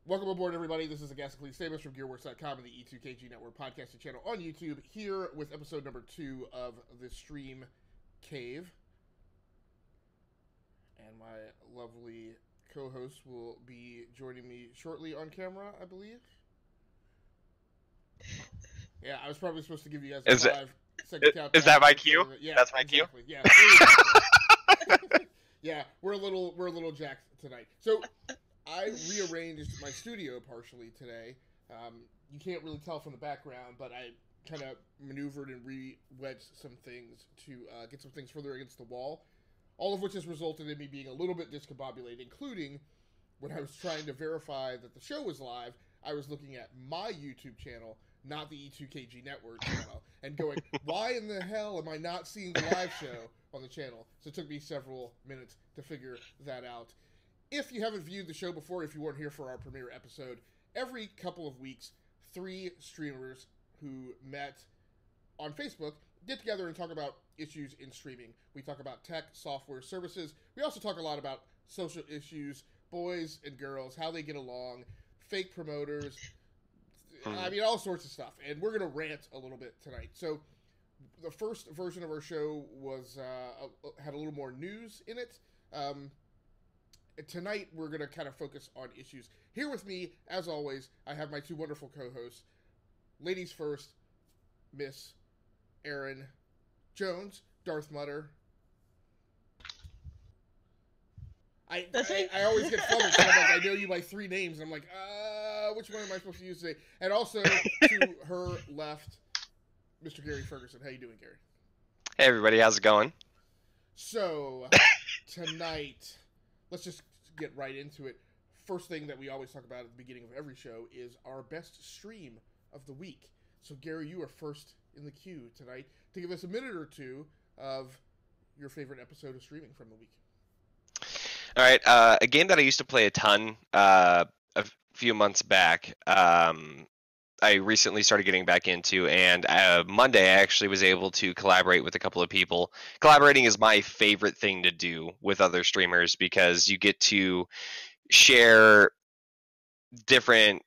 Welcome aboard, everybody. This is Agasicles, famous from GearWorks.com and the E2KG Network podcasting channel on YouTube, here with episode number 2 of the StreamCave. And my lovely co-host will be joining me shortly on camera, I believe. Yeah, I was probably supposed to give you guys a 5-second countdown. Is that my cue? Yeah, that's my exactly. cue. Yeah, yeah, we're a little jacked tonight. So I rearranged my studio partially today. You can't really tell from the background, but I kind of maneuvered and re-wedged some things to get some things further against the wall. All of which has resulted in me being a little bit discombobulated, including when I was trying to verify that the show was live, I was looking at my YouTube channel, not the E2KG Network channel, and going, why in the hell am I not seeing the live show on the channel? So it took me several minutes to figure that out. If you haven't viewed the show before, if you weren't here for our premiere episode, every couple of weeks, 3 streamers who met on Facebook get together and talk about issues in streaming. We talk about tech, software, services. We also talk a lot about social issues, boys and girls, how they get along, fake promoters, I mean, all sorts of stuff. And we're going to rant a little bit tonight. So the first version of our show was had a little more news in it. Tonight, we're going to kind of focus on issues. Here with me, as always, I have my 2 wonderful co-hosts. Ladies first, Miss Erin Jones, Darth Mutter. I always get fumbled. So I'm like, I know you by 3 names. And I'm like, which one am I supposed to use today? And also to her left, Mr. Gary Ferguson. How you doing, Gary? Hey, everybody. How's it going? So, tonight, let's just get right into it. First thing that we always talk about at the beginning of every show is our best stream of the week. So, Gary, you are first in the queue tonight to give us a minute or 2 of your favorite episode of streaming from the week. All right. A game that I used to play a ton a few months back, I recently started getting back into, and Monday I actually was able to collaborate with a couple of people. Collaborating is my favorite thing to do with other streamers because you get to share different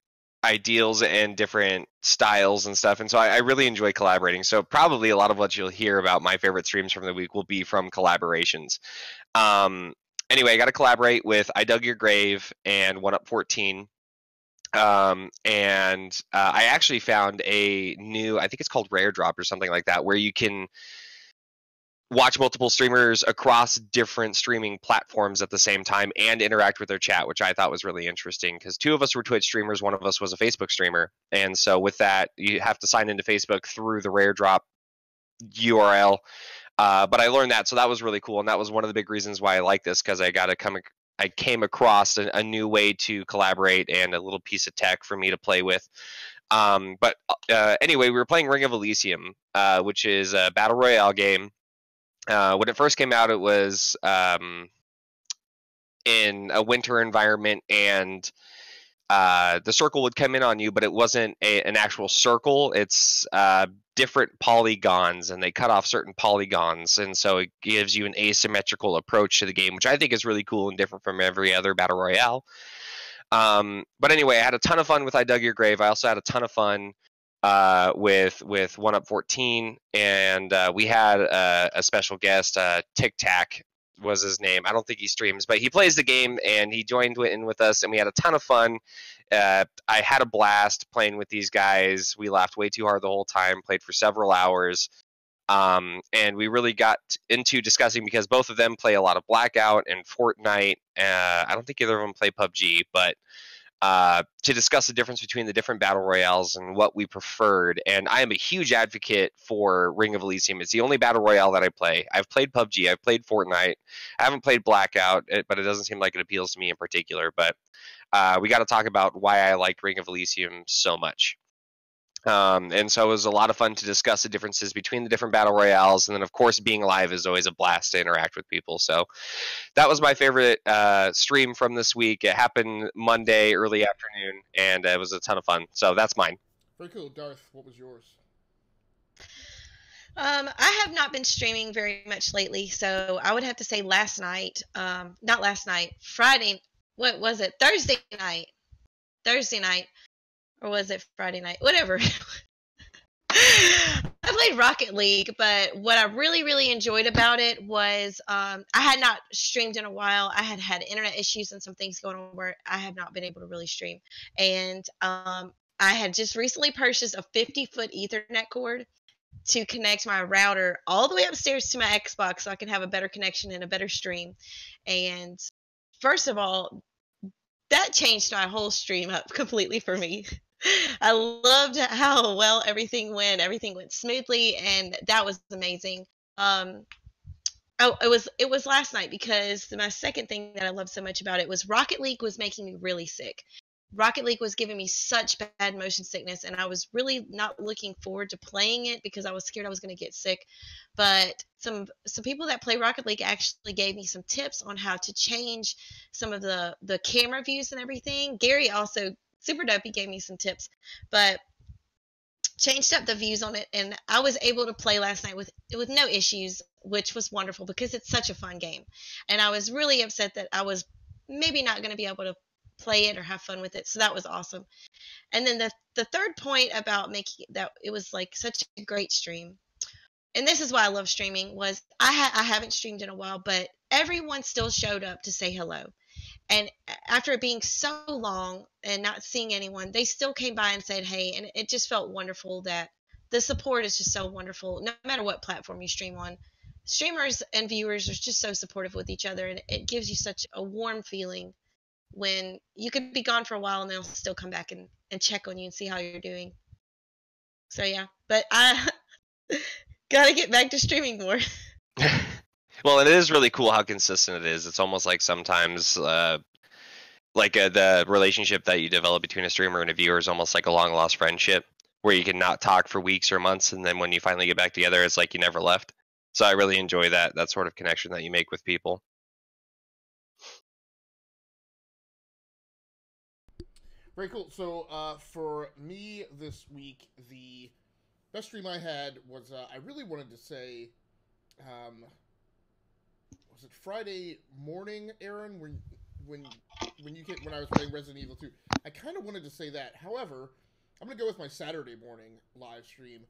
ideals and different styles and stuff, and so I really enjoy collaborating. So probably a lot of what you'll hear about my favorite streams from the week will be from collaborations. Anyway, I got to collaborate with I Dug Your Grave and 1UP14. I actually found a new, I think it's called Rare Drop or something like that, where you can watch multiple streamers across different streaming platforms at the same time and interact with their chat, which I thought was really interesting because 2 of us were Twitch streamers, 1 of us was a Facebook streamer. And so with that, you have to sign into Facebook through the Rare Drop URL. But I learned that, so that was really cool. And that was one of the big reasons why I like this, because I came across a new way to collaborate and a little piece of tech for me to play with. Anyway, we were playing Ring of Elysium, which is a battle royale game. When it first came out, it was in a winter environment, and the circle would come in on you, but it wasn't an actual circle. It's different polygons, and they cut off certain polygons, and so it gives you an asymmetrical approach to the game, which I think is really cool and different from every other battle royale. But anyway, I had a ton of fun with I Dug Your Grave. I also had a ton of fun with 1UP14, and we had a special guest, Tic Tac was his name. I don't think he streams, but he plays the game, and he joined in with us, and we had a ton of fun. I had a blast playing with these guys. We laughed way too hard the whole time, played for several hours, and we really got into discussing, because both of them play a lot of Blackout and Fortnite. I don't think either of them play PUBG, but to discuss the difference between the different battle royales and what we preferred. And I am a huge advocate for Ring of Elysium. It's the only battle royale that I play. I've played PUBG, I've played Fortnite, I haven't played Blackout, but it doesn't seem like it appeals to me in particular. But we got to talk about why I liked Ring of Elysium so much. And so it was a lot of fun to discuss the differences between the different battle royales. And then, of course, being live is always a blast to interact with people. So that was my favorite stream from this week. It happened Monday, early afternoon, and it was a ton of fun. So that's mine. Very cool. Darth, what was yours? I have not been streaming very much lately, so I would have to say last night, not last night, Friday, what was it? Thursday night. Thursday night, or was it Friday night? Whatever. I played Rocket League, but what I really, really enjoyed about it was I had not streamed in a while. I had had internet issues and some things going on where I have not been able to really stream. And I had just recently purchased a 50-foot Ethernet cord to connect my router all the way upstairs to my Xbox so I can have a better connection and a better stream. And first of all, that changed my whole stream up completely for me. I loved how well everything went. Everything went smoothly, and that was amazing. Um, oh, it was last night because my second thing that I loved so much about it was Rocket League was making me really sick. Rocket League was giving me such bad motion sickness, and I was really not looking forward to playing it because I was scared I was going to get sick. But some people that play Rocket League actually gave me some tips on how to change some of the camera views and everything. Gary also, super dope, he gave me some tips, but changed up the views on it, and I was able to play last night with no issues, which was wonderful because it's such a fun game. And I was really upset that I was maybe not going to be able to play it or have fun with it, so that was awesome. And then the third point about making that it was like such a great stream, and this is why I love streaming, was I haven't streamed in a while, but everyone still showed up to say hello. And after it being so long and not seeing anyone, they still came by and said hey, and it just felt wonderful. That the support is just so wonderful no matter what platform you stream on. Streamers and viewers are just so supportive with each other, and it gives you such a warm feeling when you could be gone for a while and they'll still come back and check on you and see how you're doing. So yeah, but I gotta get back to streaming more. Well, it is really cool how consistent it is. It's almost like sometimes the relationship that you develop between a streamer and a viewer is almost like a long lost friendship where you can not talk for weeks or months, and then when you finally get back together, it's like you never left. So I really enjoy that sort of connection that you make with people. Very cool. So for me this week, the best stream I had was I really wanted to say, was it Friday morning, Erin, when I was playing Resident Evil 2? I kind of wanted to say that. However, I'm gonna go with my Saturday morning live stream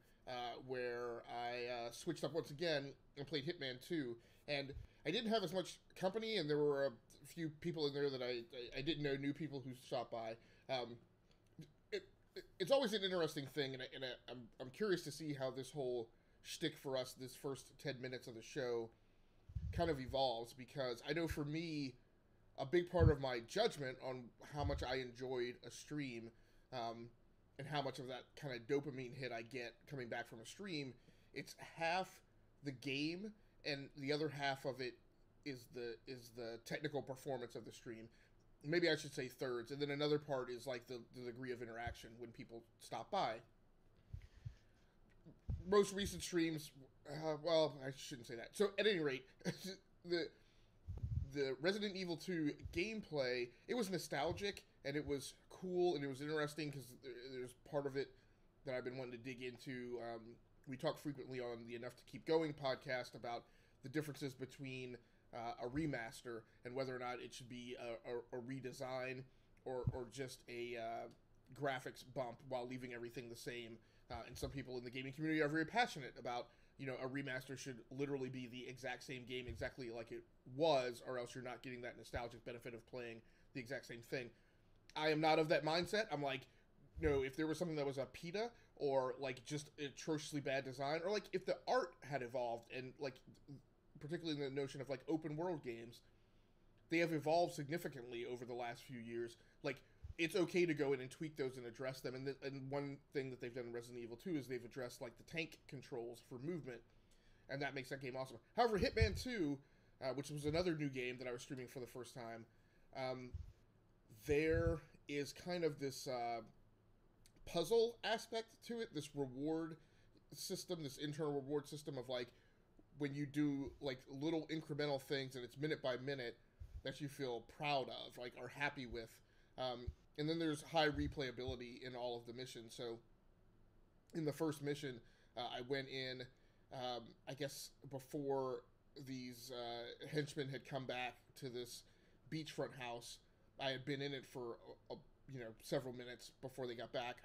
where I switched up once again and played Hitman 2, and I didn't have as much company, and there were a few people in there that I didn't know, new people who stopped by. It's always an interesting thing, and I'm curious to see how this whole shtick for us, this first 10 minutes of the show, kind of evolves, because I know for me, a big part of my judgment on how much I enjoyed a stream, and how much of that kind of dopamine hit I get coming back from a stream, it's half the game, and the other half of it is the technical performance of the stream. Maybe I should say thirds, and then another part is like the degree of interaction when people stop by. Most recent streams, well, I shouldn't say that. So at any rate, the Resident Evil 2 gameplay, it was nostalgic, and it was cool, and it was interesting, because there's part of it that I've been wanting to dig into. We talk frequently on the Enough to Keep Going podcast about the differences between a remaster and whether or not it should be a redesign or just a graphics bump while leaving everything the same. And some people in the gaming community are very passionate about, a remaster should literally be the exact same game, exactly like it was, or else you're not getting that nostalgic benefit of playing the exact same thing. I am not of that mindset. I'm like, if there was something that was a PETA, or like just atrociously bad design, or like if the art had evolved, and like particularly in the notion of like open world games, they have evolved significantly over the last few years. Like, it's okay to go in and tweak those and address them. And one thing that they've done in Resident Evil 2 is they've addressed like the tank controls for movement, and that makes that game awesome. However, Hitman 2, which was another new game that I was streaming for the first time, there is kind of this puzzle aspect to it, this reward system, this internal reward system of like, when you do like little incremental things and it's minute by minute that you feel proud of, like are happy with. And then there's high replayability in all of the missions. So in the first mission, I went in, I guess before these henchmen had come back to this beachfront house. I had been in it for several minutes before they got back,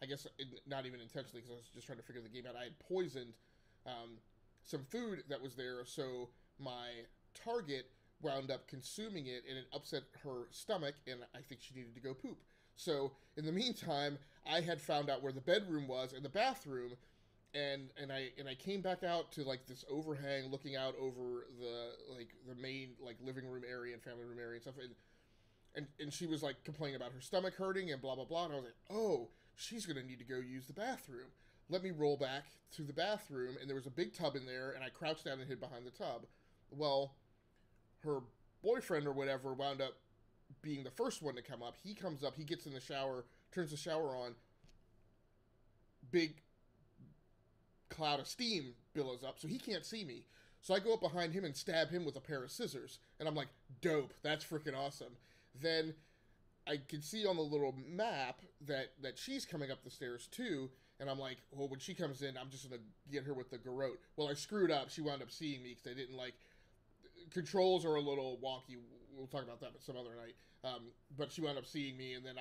I guess not even intentionally, because I was just trying to figure the game out, I had poisoned some food that was there, so my target wound up consuming it, and it upset her stomach, and I think she needed to go poop. So in the meantime, I had found out where the bedroom was and the bathroom, and I came back out to like this overhang looking out over the main like living room area and family room area and stuff, and she was like complaining about her stomach hurting and blah blah blah, and I was like, oh, she's gonna need to go use the bathroom. Let me roll back to the bathroom, and there was a big tub in there, and I crouched down and hid behind the tub. Well, her boyfriend or whatever wound up being the first one to come up. He comes up, he gets in the shower, turns the shower on, big cloud of steam billows up, so he can't see me. So I go up behind him and stab him with a pair of scissors, and I'm like, dope, that's freaking awesome. Then I can see on the little map that she's coming up the stairs too, and I'm like, well, when she comes in, I'm just gonna get her with the garrote. Well, I screwed up. She wound up seeing me because I didn't like. Controls are a little wonky. We'll talk about that some other night. But she wound up seeing me, and then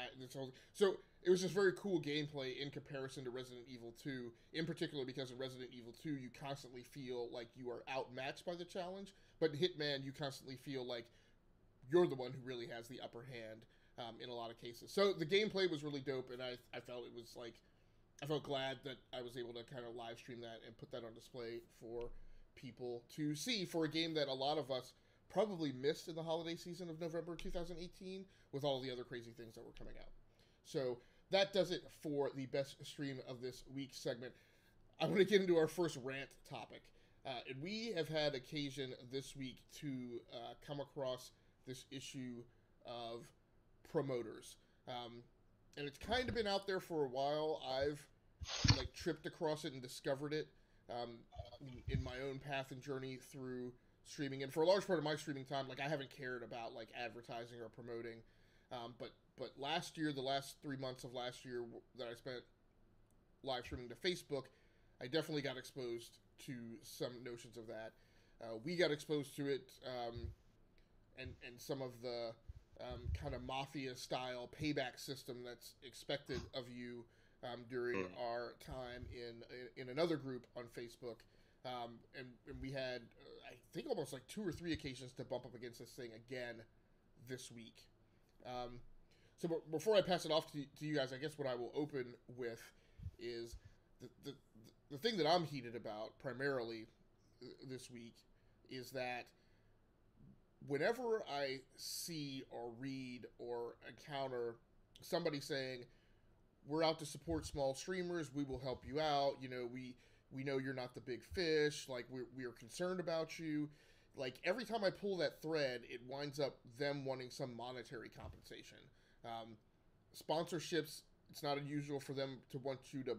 so it was just very cool gameplay in comparison to Resident Evil 2, in particular because in Resident Evil 2 you constantly feel like you are outmatched by the challenge, but in Hitman you constantly feel like you're the one who really has the upper hand in a lot of cases. So the gameplay was really dope, and I felt it was like, I felt glad that I was able to kind of live stream that and put that on display for people to see for a game that a lot of us probably missed in the holiday season of November 2018 with all the other crazy things that were coming out. So that does it for the best stream of this week segment. I want to get into our first rant topic. And we have had occasion this week to come across this issue of promoters. And it's kind of been out there for a while. I've like tripped across it and discovered it in my own path and journey through streaming. And for a large part of my streaming time, like I haven't cared about like advertising or promoting. But last year, the last 3 months of last year that I spent live streaming to Facebook, I definitely got exposed to some notions of that. We got exposed to it, and some of the kind of mafia style payback system that's expected of you during our time in another group on Facebook. And we had, I think, almost like 2 or 3 occasions to bump up against this thing again this week. So before I pass it off to you guys, I guess what I will open with is the thing that I'm heated about primarily this week is that whenever I see or read or encounter somebody saying, we're out to support small streamers, we will help you out, you know, we know you're not the big fish, like we are concerned about you, like every time I pull that thread, it winds up them wanting some monetary compensation. Sponsorships, it's not unusual for them to want you to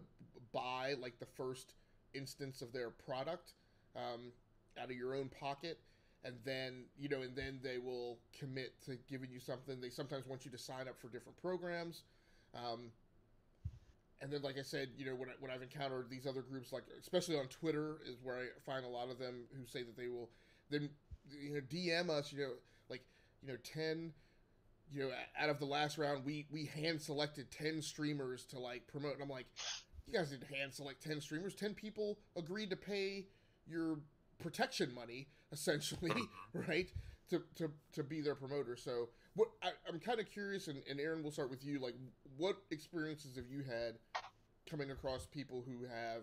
buy like the first instance of their product out of your own pocket, and then they will commit to giving you something. They sometimes want you to sign up for different programs, and then, like I said, when I've encountered these other groups, like especially on Twitter, is where I find a lot of them who say that they will then DM us, 10. Out of the last round, we hand selected 10 streamers to like promote. And I'm like, you guys didn't hand select 10 streamers. 10 people agreed to pay your protection money, essentially, right? To be their promoter. So I'm kind of curious, and Erin, we'll start with you. Like, what experiences have you had coming across people who have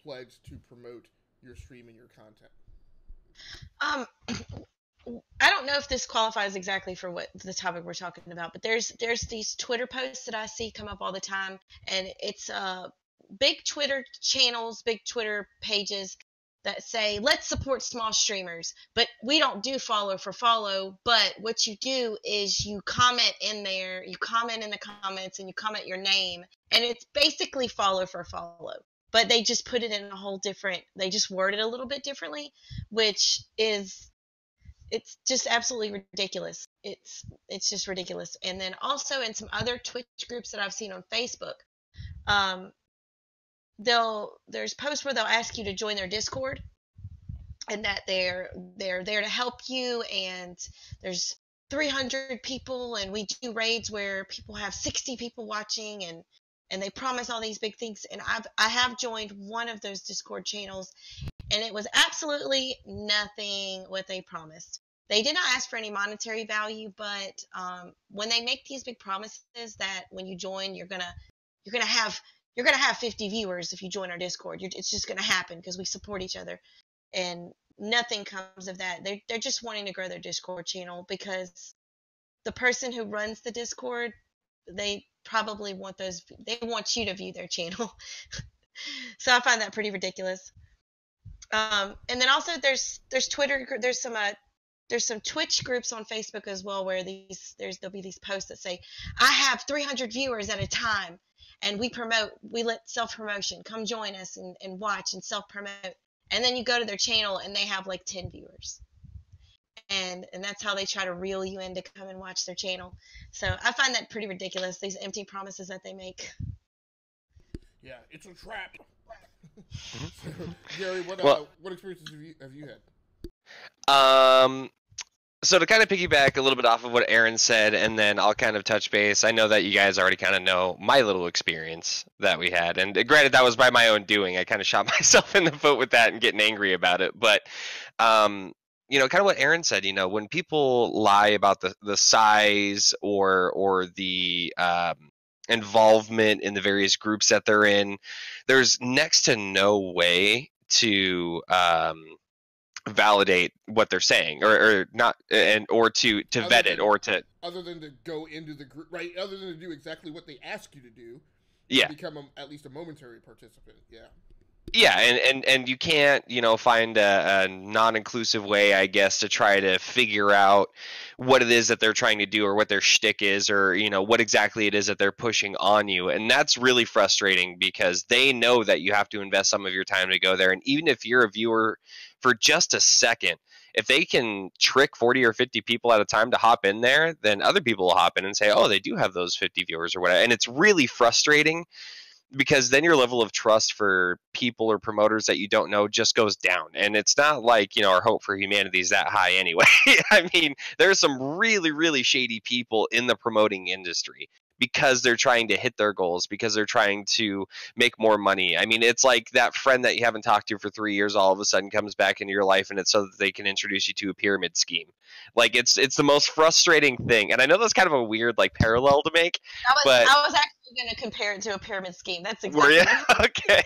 pledged to promote your stream and your content? I don't know if this qualifies exactly for what the topic we're talking about, but there's these Twitter posts that I see come up all the time, and it's big Twitter channels, big Twitter pages that say, let's support small streamers, but we don't do follow for follow, but what you do is you comment in there, you comment in the comments, and you comment your name, and it's basically follow for follow, but they just put it in a whole different, they just word it a little bit differently, which is, it's just absolutely ridiculous. It's just ridiculous. And then also in some other Twitch groups that I've seen on Facebook, there's posts where they'll ask you to join their Discord, and that they're there to help you, and there's 300 people, and we do raids where people have 60 people watching, and they promise all these big things. And I have joined one of those Discord channels, and it was absolutely nothing what they promised. They did not ask for any monetary value, but when they make these big promises that when you join, you're gonna have 50 viewers if you join our Discord. It's just gonna happen because we support each other, and nothing comes of that. They're just wanting to grow their Discord channel because the person who runs the Discord, they probably want they want you to view their channel. So I find that pretty ridiculous. And then also there's Twitter, there's some Twitch groups on Facebook as well where there'll be these posts that say, I have 300 viewers at a time, and we let self-promotion, come join us and watch and self-promote. And then you go to their channel and they have like 10 viewers. And that's how they try to reel you in to come and watch their channel. So I find that pretty ridiculous, these empty promises that they make. Yeah, it's a trap. So, Gary, what experiences have you had? So to kind of piggyback a little bit off of what Erin said, and then I'll kind of touch base. I know that you guys already kind of know my little experience that we had, and granted that was by my own doing. I kind of shot myself in the foot with that and getting angry about it. But you know, kind of what Erin said. You know, when people lie about the size or the involvement in the various groups that they're in, there's next to no way to validate what they're saying or not, or to vet it, or to other than to go into the group, right? Other than to do exactly what they ask you to do. Yeah. Become at least a momentary participant. Yeah. Yeah, and you can't, you know, find a non-inclusive way, I guess, to try to figure out what it is that they're trying to do or what their shtick is, or, you know, what exactly it is that they're pushing on you. And that's really frustrating because they know that you have to invest some of your time to go there. And even if you're a viewer for just a second, if they can trick 40 or 50 people at a time to hop in there, then other people will hop in and say, oh, they do have those 50 viewers or whatever. And it's really frustrating, because then your level of trust for people or promoters that you don't know just goes down. And it's not like, you know, our hope for humanity is that high anyway. I mean, there's some really, really shady people in the promoting industry because they're trying to hit their goals, because they're trying to make more money. I mean, it's like that friend that you haven't talked to for 3 years all of a sudden comes back into your life, and it's so that they can introduce you to a pyramid scheme. Like, it's the most frustrating thing. And I know that's kind of a weird, like, parallel to make. I was actually going to compare it to a pyramid scheme. That's exactly. Were you? Okay.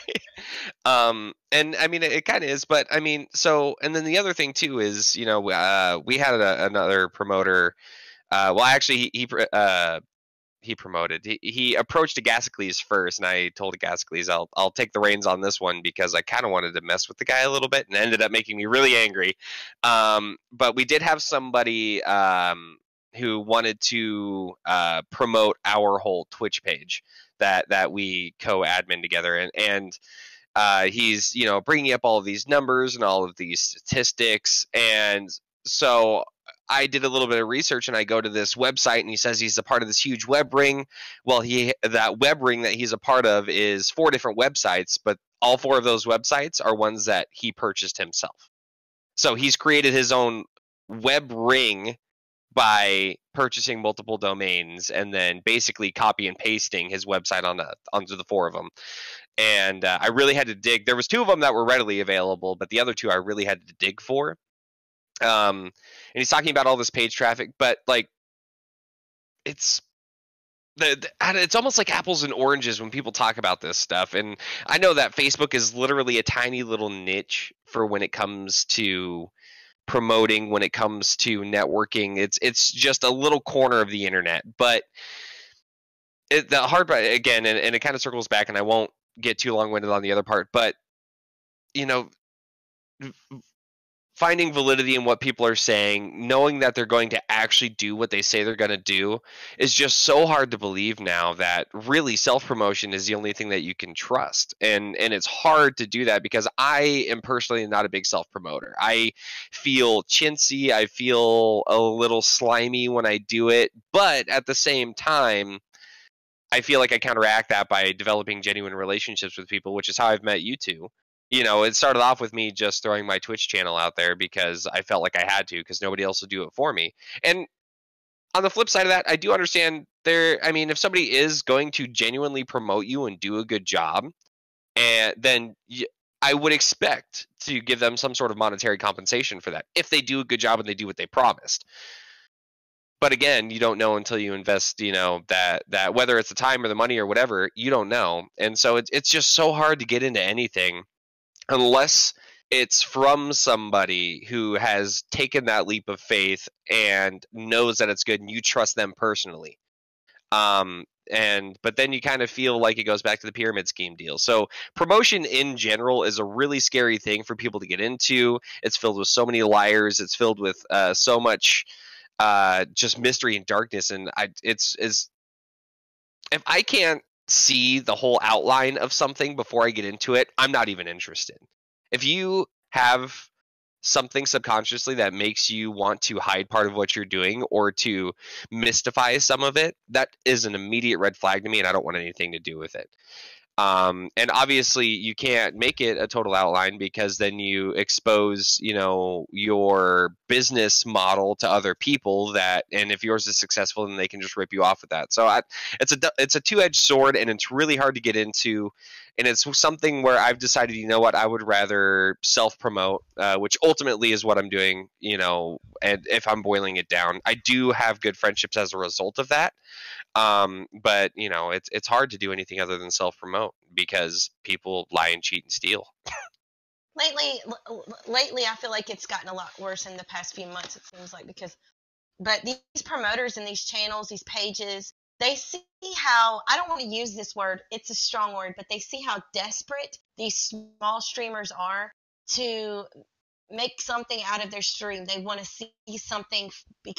And I mean, it kind of is, but I mean, so, and then the other thing too is, you know, we had another promoter. Well, actually, he promoted. He approached Agasicles first, and I told Agasicles, I'll take the reins on this one because I kind of wanted to mess with the guy a little bit, and it ended up making me really angry. But we did have somebody who wanted to promote our whole Twitch page that we co-admin together, and he's, you know, bringing up all of these numbers and all of these statistics, and so I did a little bit of research, and I go to this website, and he says he's a part of this huge web ring. Well, that web ring that he's a part of is 4 different websites, but all 4 of those websites are ones that he purchased himself. So he's created his own web ring by purchasing multiple domains and then basically copy and pasting his website onto the 4 of them. And I really had to dig. There was 2 of them that were readily available, but the other 2 I really had to dig for. And he's talking about all this page traffic, but like, it's almost like apples and oranges when people talk about this stuff. And I know that Facebook is literally a tiny little niche for when it comes to promoting, when it comes to networking. It's just a little corner of the internet. But the hard part, again, and it kind of circles back, and I won't get too long-winded on the other part, but, you know, finding validity in what people are saying, knowing that they're going to actually do what they say they're going to do, is just so hard to believe now that really self-promotion is the only thing that you can trust. And it's hard to do that because I am personally not a big self-promoter. I feel chintzy. I feel a little slimy when I do it. But at the same time, I feel like I counteract that by developing genuine relationships with people, which is how I've met you two. You know, it started off with me just throwing my Twitch channel out there because I felt like I had to, because nobody else would do it for me. And on the flip side of that, I do understand I mean, if somebody is going to genuinely promote you and do a good job, and then I would expect to give them some sort of monetary compensation for that if they do a good job and they do what they promised. But again, you don't know until you invest, that whether it's the time or the money or whatever, you don't know. And so it's just so hard to get into anything unless it's from somebody who has taken that leap of faith and knows that it's good and you trust them personally. But then you kind of feel like it goes back to the pyramid scheme deal. So promotion in general is a really scary thing for people to get into. It's filled with so many liars. It's filled with so much just mystery and darkness. And it's if I can't see the whole outline of something before I get into it, I'm not even interested. If you have something subconsciously that makes you want to hide part of what you're doing or to mystify some of it, that is an immediate red flag to me, and I don't want anything to do with it. And obviously you can't make it a total outline because then you expose, your business model to other people and if yours is successful, then they can just rip you off with that. So it's a two-edged sword, and it's really hard to get into. And it's something where I've decided, what, I would rather self-promote, which ultimately is what I'm doing, and if I'm boiling it down. I do have good friendships as a result of that. But it's hard to do anything other than self-promote because people lie and cheat and steal. Lately, I feel like it's gotten a lot worse in the past few months, it seems like, but these promoters and these channels, these pages, they see how, I don't want to use this word, it's a strong word, but they see how desperate these small streamers are to make something out of their stream. They want to see something they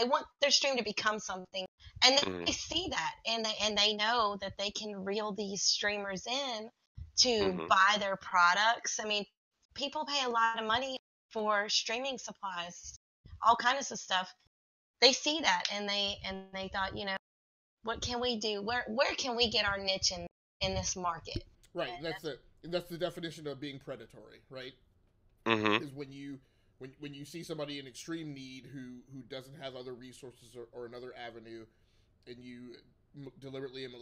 want their stream to become something. And they see that, and they know that they can reel these streamers in to buy their products. I mean, people pay a lot of money for streaming supplies, all kinds of stuff. They see that, and they thought, what can we do? Where can we get our niche in this market? Right. That's the definition of being predatory, right? Is when you see somebody in extreme need who doesn't have other resources or another avenue, and you deliberately and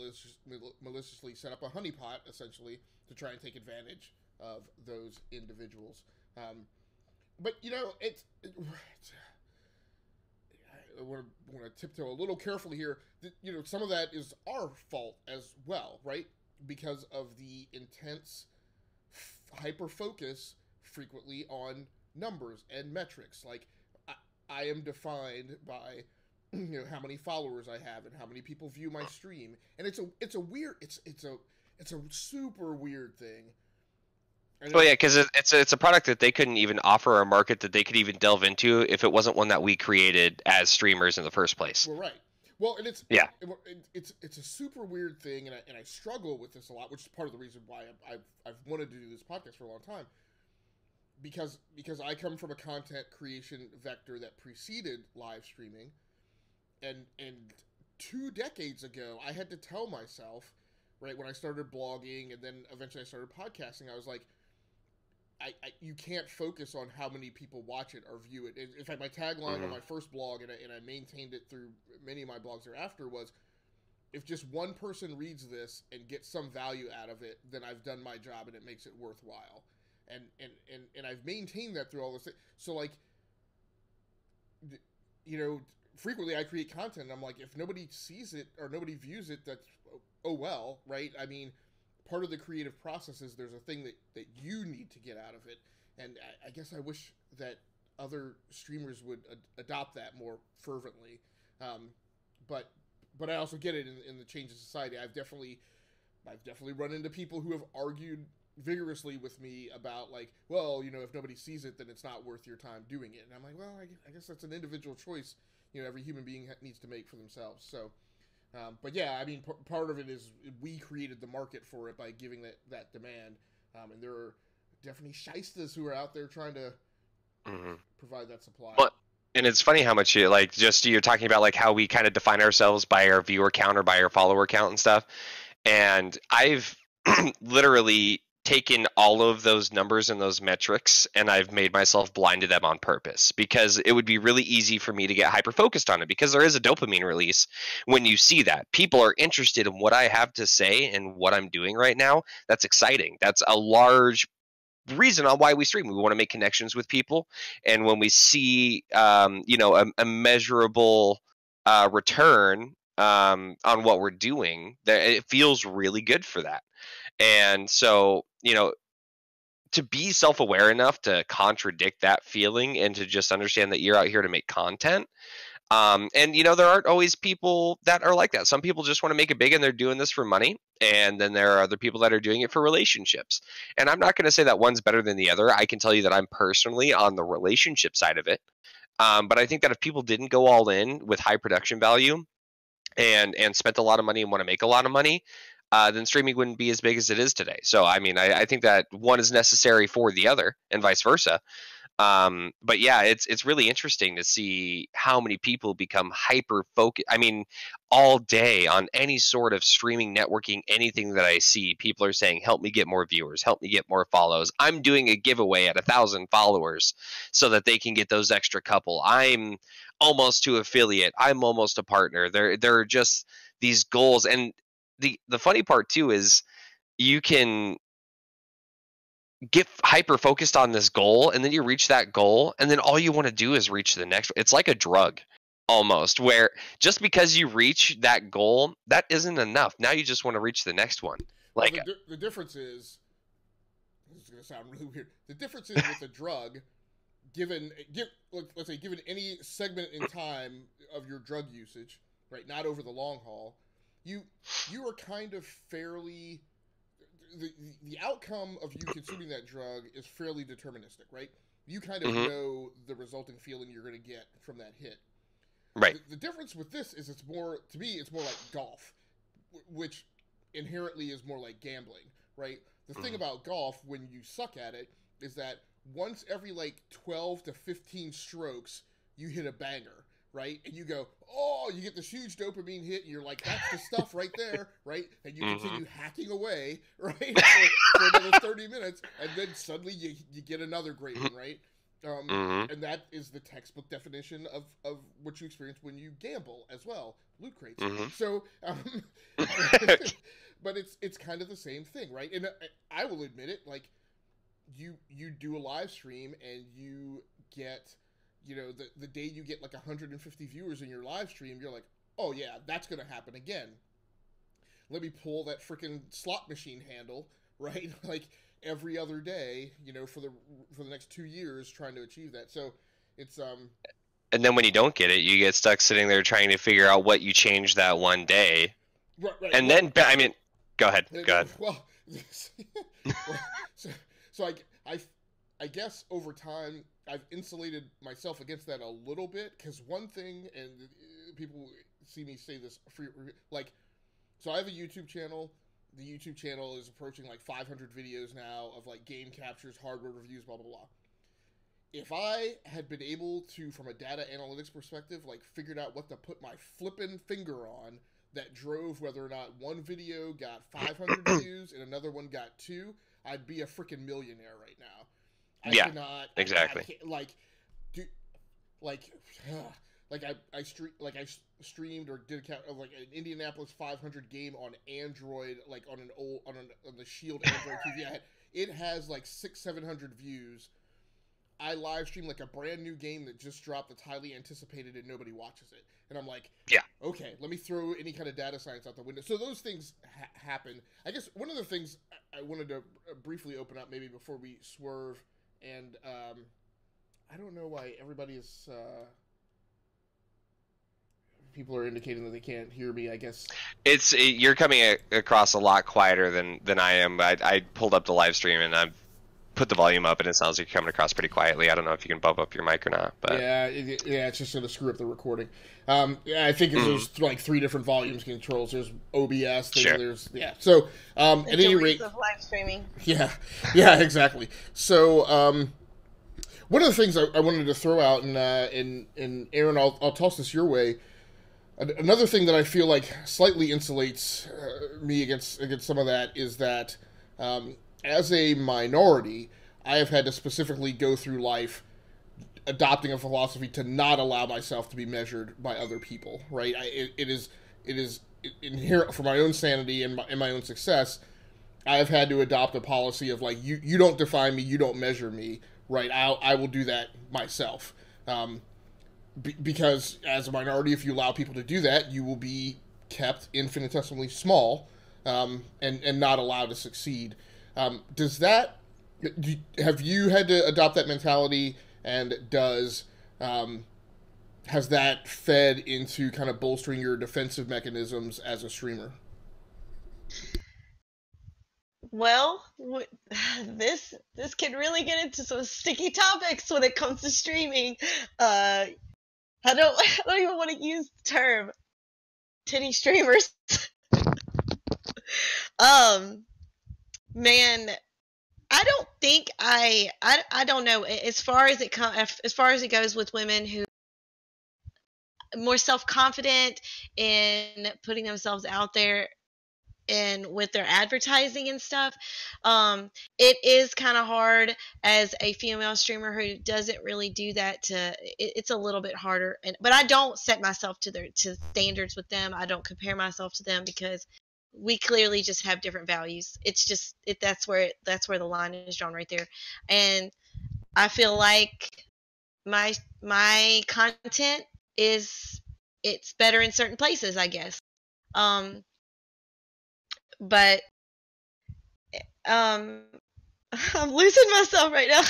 maliciously set up a honeypot, essentially, to try and take advantage of those individuals. But I want to tiptoe a little carefully here. Some of that is our fault as well, right? Because of the intense hyper focus frequently on numbers and metrics. Like I am defined by how many followers I have and how many people view my stream, and it's a super weird thing. Well, yeah, because it's a product that they couldn't even offer a market that they could even delve into if it wasn't one that we created as streamers in the first place. Well, right. Well, and it's a super weird thing, and I struggle with this a lot, which is part of the reason why I've wanted to do this podcast for a long time. Because I come from a content creation vector that preceded live streaming, and 2 decades ago, I had to tell myself, right, when I started blogging and then eventually I started podcasting, I was like, you can't focus on how many people watch it or view it. In fact, my tagline on my first blog, and I maintained it through many of my blogs thereafter, was, if just one person reads this and gets some value out of it, then I've done my job and it makes it worthwhile. And I've maintained that through all this. So, like, frequently I create content and I'm like, if nobody sees it or nobody views it, that's, oh well, right? I mean, part of the creative process is there's a thing that you need to get out of it. And I guess I wish that other streamers would adopt that more fervently. But I also get it in the change of society. I've definitely run into people who have argued vigorously with me about, like, well, if nobody sees it, then it's not worth your time doing it. And I'm like, well, I guess that's an individual choice, every human being needs to make for themselves. So, but yeah, I mean, part of it is we created the market for it by giving that demand. And there are definitely shysters who are out there trying to provide that supply. Well, and it's funny how much you're talking about, like, how we kind of define ourselves by our viewer count or by our follower count and stuff. And I've literally taken all of those numbers and those metrics and I've made myself blind to them on purpose, because it would be really easy for me to get hyper focused on it, because there is a dopamine release when you see that people are interested in what I have to say and what I'm doing right now. That's exciting. That's a large reason on why we stream. We want to make connections with people, and when we see a measurable return on what we're doing, that it feels really good for that. And so, to be self-aware enough to contradict that feeling and to just understand that you're out here to make content. And there aren't always people that are like that. Some people just want to make it big and they're doing this for money. And then there are other people that are doing it for relationships. And I'm not going to say that one's better than the other. I can tell you that I'm personally on the relationship side of it. But I think that if people didn't go all in with high production value and spent a lot of money and want to make a lot of money, then streaming wouldn't be as big as it is today. So, I mean, I think that one is necessary for the other and vice versa. But yeah, it's really interesting to see how many people become hyper focused. I mean, all day on any sort of streaming, networking, anything that I see, people are saying, help me get more viewers, help me get more follows. I'm doing a giveaway at 1,000 followers so that they can get those extra couple. I'm almost to affiliate. I'm almost a partner. There are just these goals. And the funny part too is you can get hyper focused on this goal, and then you reach that goal, and then all you want to do is reach the next. It's like a drug almost, where just because you reach that goal, that isn't enough. Now you just want to reach the next one. Like, well, the difference is, this is going to sound really weird. The difference is with a drug, let's say given any segment in time of your drug usage, right, not over the long haul, you are kind of fairly, the outcome of you consuming that drug is fairly deterministic, right? You kind of know the resulting feeling you're going to get from that hit. Right. The difference with this is it's more like golf, which inherently is more like gambling, right? The thing about golf, when you suck at it, is that once every like 12 to 15 strokes, you hit a banger, right? And you go, oh, you get this huge dopamine hit, and you're like, that's the stuff right there, right? And you continue hacking away, right, for another 30 minutes, and then suddenly you get another great one, right? And that is the textbook definition of what you experience when you gamble as well, loot crates. So, but it's kind of the same thing, right? And I will admit it, like, you do a live stream and you get, the day you get like 150 viewers in your live stream, you're like, oh yeah, that's going to happen again. Let me pull that freaking slot machine handle, right? Like every other day, for the next 2 years trying to achieve that. So it's, and then when you don't get it, you get stuck sitting there trying to figure out what you changed that one day. Right. And then, I mean, go ahead. Well, so I guess over time I've insulated myself against that a little bit, because one thing, and people see me say this, so I have a YouTube channel. The YouTube channel is approaching like 500 videos now of like game captures, hardware reviews, blah, blah, blah. If I had been able to, from a data analytics perspective, like figured out what to put my flippin' finger on that drove whether or not one video got 500 views and anher one got 2, I'd be a freaking millionaire right now. I cannot exactly. I streamed or did like an Indianapolis 500 game on Android, like on the Shield Android TV. It has like 600-700 views. I live stream like a brand new game that just dropped that's highly anticipated and nobody watches it. And I'm like, okay, let me throw any kind of data science out the window. So those things happen. I guess one of the things I wanted to briefly open up maybe before we swerve, and I don't know why everybody is... people are indicating that they can't hear me, I guess. You're coming across a lot quieter than I am. I pulled up the live stream and I've put the volume up, and it sounds like you're coming across pretty quietly. I don't know if you can bump up your mic or not. But yeah, it's just going to screw up the recording. I think there's like 3 different volumes controls. There's OBS. There's So at any rate, of live streaming. Yeah, exactly. So one of the things I wanted to throw out, and Erin, I'll toss this your way. Another thing that I feel like slightly insulates me against some of that is that as a minority, I have had to specifically go through life adopting a philosophy to not allow myself to be measured by other people, right? It is inherent for my own sanity and my own success. I have had to adopt a policy of like, you don't define me, you don't measure me, right? I will do that myself. Because as a minority, if you allow people to do that, you will be kept infinitesimally small, and not allowed to succeed. Have you had to adopt that mentality, and has that fed into kind of bolstering your defensive mechanisms as a streamer? Well, this can really get into some sticky topics when it comes to streaming. I don't even want to use the term titty streamers. Man, I don't think I don't know, as far as it goes with women who are more self-confident in putting themselves out there and with their advertising and stuff. It is kind of hard as a female streamer who doesn't really do that. It's a little bit harder, but I don't set myself to standards with them. I don't compare myself to them, because we clearly just have different values. It's just that's where the line is drawn, right there. And I feel like my content it's better in certain places, I guess. But I'm losing myself right now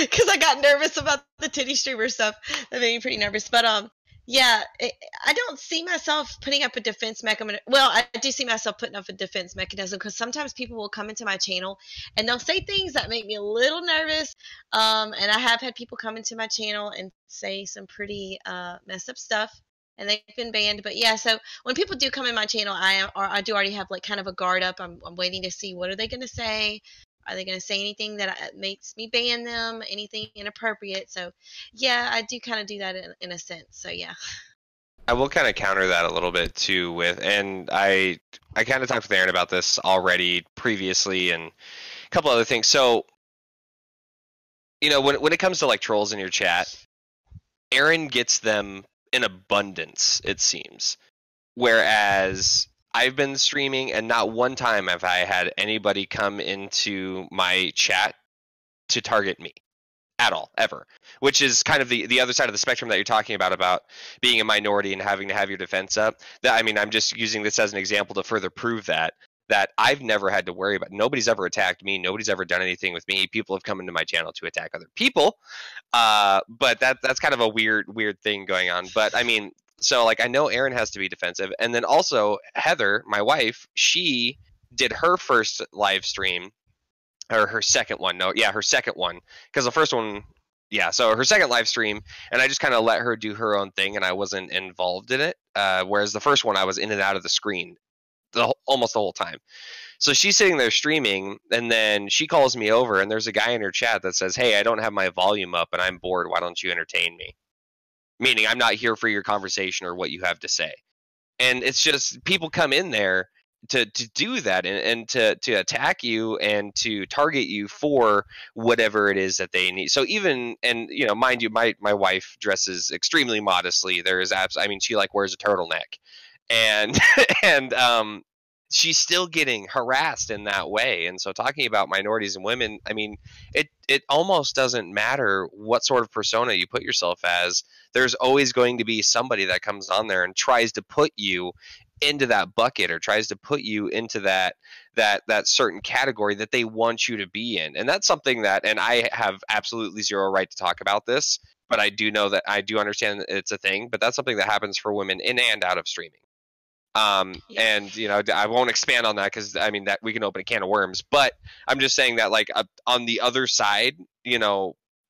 because I got nervous about the titty streamer stuff. That made me pretty nervous. But yeah, I don't see myself putting up a defense mechanism. Well, I do see myself putting up a defense mechanism, because sometimes people will come into my channel and they'll say things that make me a little nervous. And I have had people come into my channel and say some pretty messed up stuff, and they've been banned. But yeah, so when people do come in my channel, I do already have like kind of a guard up. I'm waiting to see, what are they going to say? Are they going to say anything that makes me ban them? Anything inappropriate? So yeah, I do kind of do that in a sense. So yeah. I will kind of counter that a little bit too and I kind of talked with Erin about this already previously, and a couple other things. So, when it comes to like trolls in your chat, Erin gets them in abundance, it seems. Whereas I've been streaming and not one time have I had anybody come into my chat to target me at all, ever. Which is kind of the other side of the spectrum that you're talking about being a minority and having to have your defense up. I'm just using this as an example to further prove that I've never had to worry about. Nobody's ever attacked me. Nobody's ever done anything with me. People have come into my channel to attack other people. But that's kind of a weird thing going on. But so like I know Erin has to be defensive, and then also Heather, my wife, she did her first live stream, or her second one. No, yeah, her second one, because the first one, yeah. So her second live stream, and I just kind of let her do her own thing, and I wasn't involved in it. Whereas the first one, I was in and out of the screen almost the whole time. So she's sitting there streaming, and then she calls me over, and there's a guy in her chat that says, "Hey, I don't have my volume up, and I'm bored. Why don't you entertain me?" Meaning I'm not here for your conversation or what you have to say. And it's just, people come in there to do that and to attack you and to target you for whatever it is that they need. So even, and mind you, my wife dresses extremely modestly. There's she like wears a turtleneck, and she's still getting harassed in that way. And so talking about minorities and women, it almost doesn't matter what sort of persona you put yourself as. There's always going to be somebody that comes on there and tries to put you into that bucket, or tries to put you into that certain category that they want you to be in. And that's something that, and I have absolutely zero right to talk about this, but I do know that I do understand that it's a thing, but that's something that happens for women in and out of streaming. And I won't expand on that, because that we can open a can of worms, but I'm just saying that like on the other side,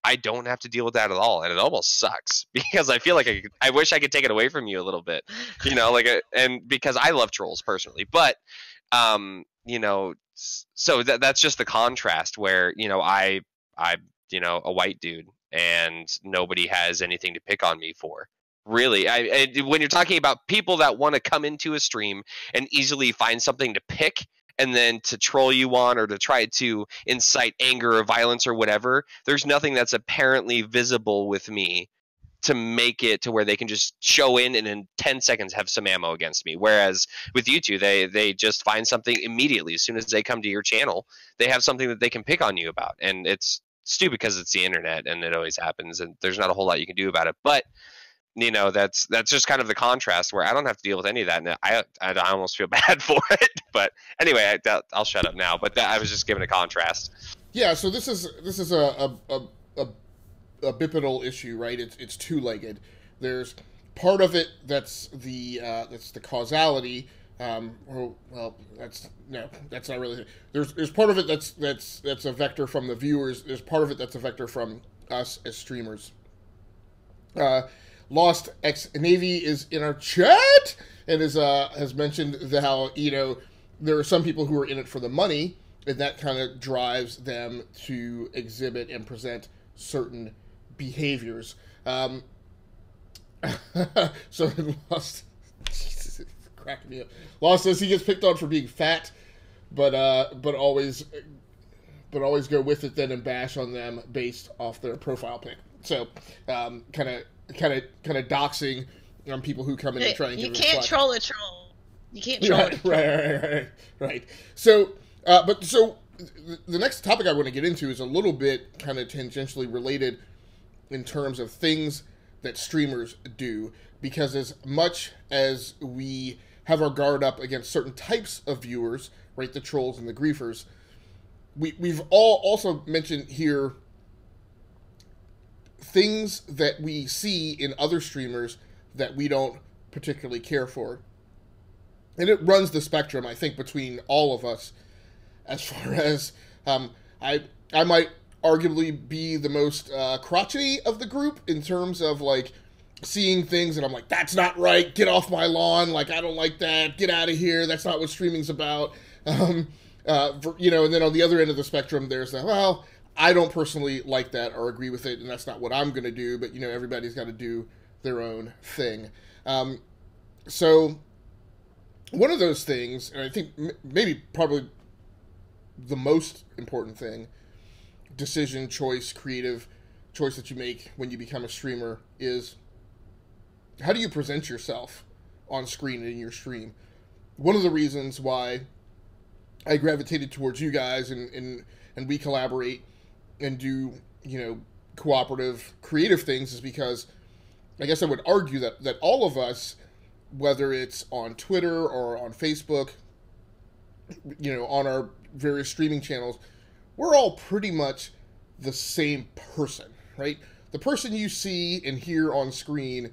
I don't have to deal with that at all, and it almost sucks, because I feel like I wish I could take it away from you a little bit, and because I love trolls personally, but so that's just the contrast where I'm a white dude and nobody has anything to pick on me for. Really, when you're talking about people that want to come into a stream and easily find something to pick and then to troll you on or to try to incite anger or violence or whatever, there's nothing that's apparently visible with me to make it to where they can just show in and in 10 seconds have some ammo against me. Whereas with you two, they just find something immediately. As soon as they come to your channel, they have something that they can pick on you about. And it's stupid because it's the internet and it always happens and there's not a whole lot you can do about it. But you know, that's just kind of the contrast where I don't have to deal with any of that. And I almost feel bad for it. But anyway, I'll shut up now. But I was just giving a contrast. Yeah. So this is a bipedal issue, right? It's two-legged. There's part of it that's the causality. Well, that's not really. There's part of it that's a vector from the viewers. There's part of it that's a vector from us as streamers. Lost X Navy is in our chat and has mentioned how there are some people who are in it for the money, and that kind of drives them to exhibit and present certain behaviors. So Lost, Jesus, it's cracking me up. Lost says he gets picked on for being fat, but always go with it then and bash on them based off their profile pic. So kind of doxing on people who come in and try and give you can't troll a troll. You can't troll a troll. Right. So the next topic I want to get into is a little bit kind of tangentially related in terms of things that streamers do, because as much as we have our guard up against certain types of viewers, right, the trolls and the griefers, we've all also mentioned here things that we see in other streamers that we don't particularly care for. And it runs the spectrum, I think, between all of us, as far as I might arguably be the most crotchety of the group in terms of like seeing things and I'm like, that's not right, get off my lawn, like I don't like that, get out of here, that's not what streaming's about. And then on the other end of the spectrum there's that, well, I don't personally like that or agree with it, and that's not what I'm going to do, but everybody's got to do their own thing. So one of those things, and I think maybe probably the most important thing, decision, choice, creative choice that you make when you become a streamer is how do you present yourself on screen and in your stream? One of the reasons why I gravitated towards you guys and we collaborate and do, cooperative, creative things is because I guess I would argue that all of us, whether it's on Twitter or on Facebook, on our various streaming channels, we're all pretty much the same person, right? The person you see and hear on screen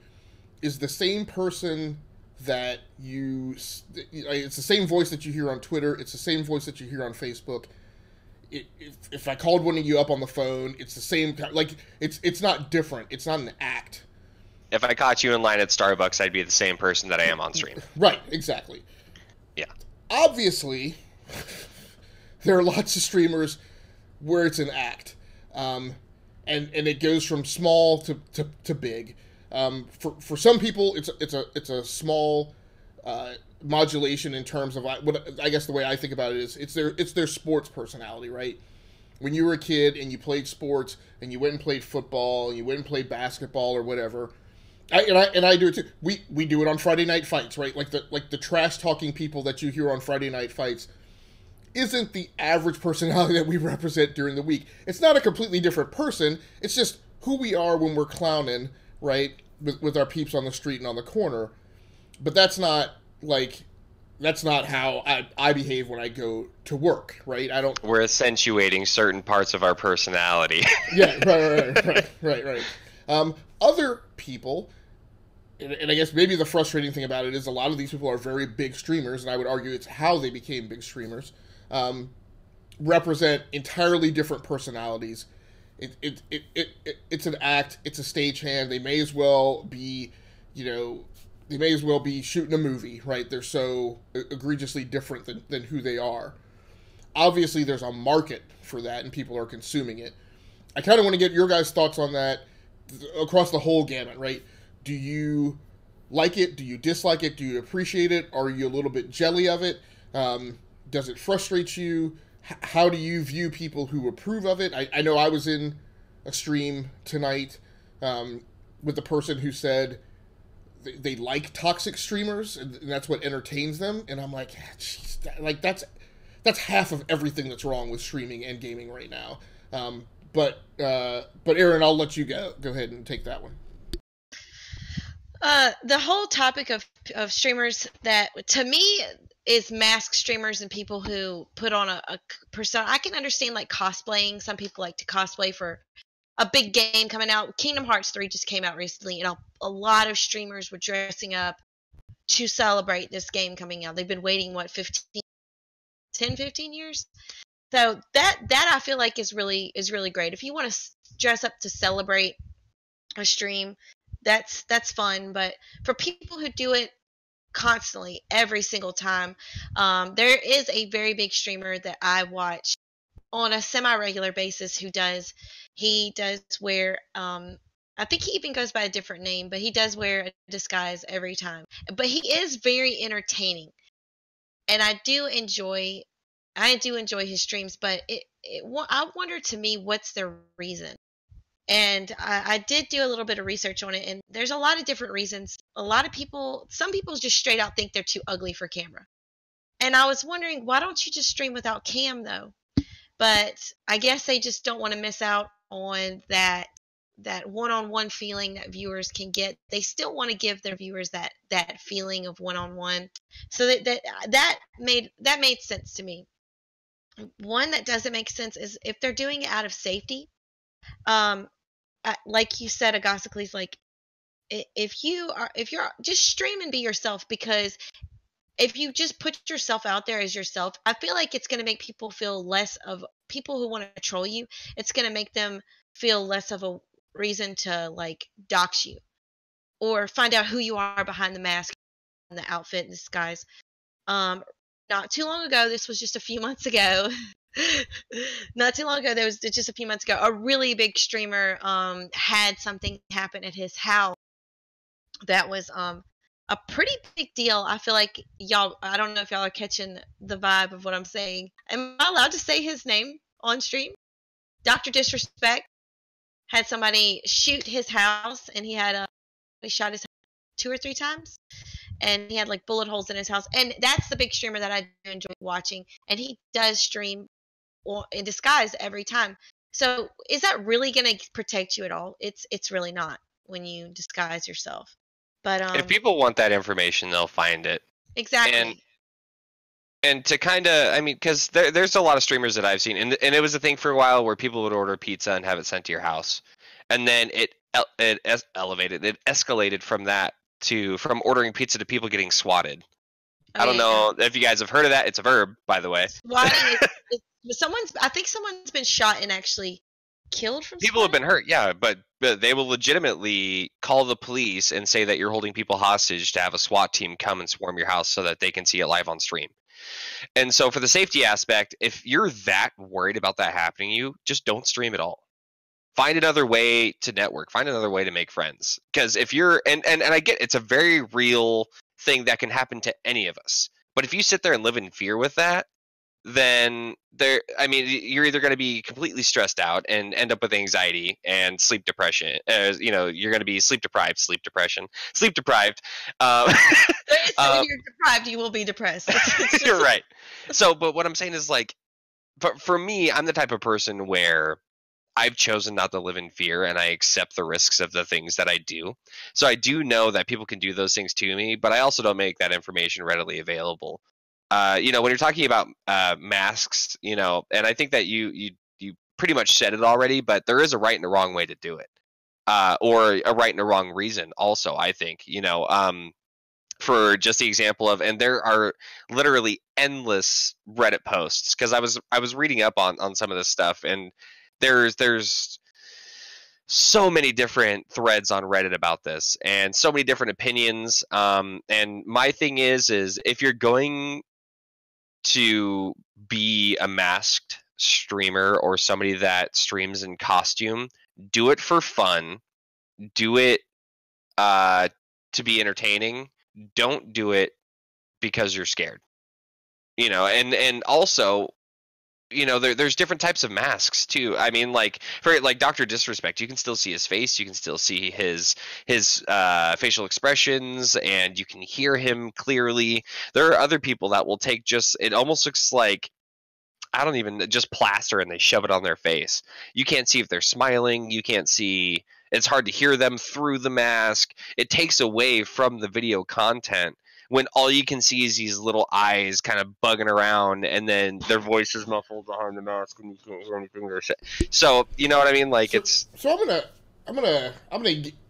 is the same person that it's the same voice that you hear on Twitter, it's the same voice that you hear on Facebook. If I called one of you up on the phone, it's the same, like, it's not different, it's not an act. If I caught you in line at Starbucks, I'd be the same person that I am on stream. Right, exactly. Yeah. Obviously, there are lots of streamers where it's an act. And it goes from small to big. For some people, it's a small modulation in terms of what I guess the way I think about it is it's their sports personality, right? When you were a kid and you played sports and you went and played football and you went and played basketball or whatever, I do it too. We do it on Friday Night Fights, right? Like the trash talking people that you hear on Friday Night Fights isn't the average personality that we represent during the week. It's not a completely different person. It's just who we are when we're clowning, right, with our peeps on the street and on the corner. But that's not how I behave when I go to work, right? We're accentuating certain parts of our personality. Yeah, right. Other people, and I guess maybe the frustrating thing about it is a lot of these people are very big streamers, and I would argue it's how they became big streamers, represent entirely different personalities. It's an act, it's a stagehand. They may as well be, shooting a movie, right? They're so egregiously different than who they are. Obviously, there's a market for that, and people are consuming it. I kind of want to get your guys' thoughts on that across the whole gamut, right? Do you like it? Do you dislike it? Do you appreciate it? Are you a little bit jelly of it? Does it frustrate you? How do you view people who approve of it? I know I was in a stream tonight with the person who said they like toxic streamers and that's what entertains them, and I'm like, geez, that's half of everything that's wrong with streaming and gaming right now. But Erin, I'll let you go ahead and take that one. The whole topic of streamers that to me is mask streamers and people who put on a persona. I can understand like cosplaying. Some people like to cosplay for a big game coming out. Kingdom Hearts 3 just came out recently, and a lot of streamers were dressing up to celebrate this game coming out. They've been waiting, 15 years? So that I feel like is really great. If you want to dress up to celebrate a stream, that's fun. But for people who do it constantly, every single time, there is a very big streamer that I watch on a semi-regular basis he does wear I think he even goes by a different name, but he does wear a disguise every time. But he is very entertaining, and I do enjoy his streams. But I wonder, to me, what's their reason? And I did do a little bit of research on it, and there's a lot of different reasons. Some people just straight out think they're too ugly for camera. And I was wondering, why don't you just stream without cam though? But I guess they just don't want to miss out on that one-on-one feeling that viewers can get. They still want to give their viewers that feeling of one-on-one. So that made sense to me. One that doesn't make sense is if they're doing it out of safety. Like you said, Agasicles, like if you're just stream and be yourself, because if you just put yourself out there as yourself, I feel like it's going to make people feel less of people who want to troll you. It's going to make them feel less of a reason to like dox you or find out who you are behind the mask and the outfit and disguise. Not too long ago, this was just a few months ago. Not too long ago, there was just a few months ago, a really big streamer had something happen at his house that was a pretty big deal. I feel like y'all, I don't know if y'all are catching the vibe of what I'm saying. Am I allowed to say his name on stream? Dr. Disrespect had somebody shoot his house, and he shot his house 2 or 3 times, and he had like bullet holes in his house. And that's the big streamer that I enjoy watching, and he does stream in disguise every time. So is that really going to protect you at all? It's really not when you disguise yourself. But if people want that information, they'll find it. Exactly. And to kind of, I mean, because there's a lot of streamers that I've seen, and it was a thing for a while where people would order pizza and have it sent to your house, and then it escalated from that from ordering pizza to people getting swatted. I don't know if you guys have heard of that. It's a verb, by the way. Swatting I think someone's been shot and actually killed from people swatting? Have been hurt, yeah, but they will legitimately call the police and say that you're holding people hostage to have a SWAT team come and swarm your house so that they can see it live on stream. And so for the safety aspect, if you're that worried about that happening to you, just don't stream at all. Find another way to network. Find another way to make friends. Because if you're and I get it's a very real thing that can happen to any of us. But if you sit there and live in fear with that, then you're either going to be completely stressed out and end up with anxiety and sleep depression. You're going to be sleep deprived. When you're deprived, you will be depressed. You're right. So, but what I'm saying is, like, but for me, I'm the type of person where I've chosen not to live in fear, and I accept the risks of the things that I do. So I do know that people can do those things to me, but I also don't make that information readily available. When you're talking about masks, and I think that you pretty much said it already, but there is a right and a wrong way to do it, or a right and a wrong reason. Also, I think, for just the example of, and there are literally endless Reddit posts, because I was reading up on some of this stuff, and there's so many different threads on Reddit about this, and so many different opinions. And my thing is if you're going to be a masked streamer or somebody that streams in costume, do it for fun. Do it to be entertaining. Don't do it because you're scared. you know, and also, you know, there's different types of masks too. I mean, like for like Dr. Disrespect, you can still see his face, you can still see his facial expressions, and you can hear him clearly. There are other people that will take just, it almost looks like, I don't even, just plaster, and they shove it on their face. You can't see if they're smiling. You can't see. It's hard to hear them through the mask. It takes away from the video content when all you can see is these little eyes kind of bugging around, and then their voice is muffled behind the mask, and you can't hear anything they're saying. So you know what I mean? Like so I'm gonna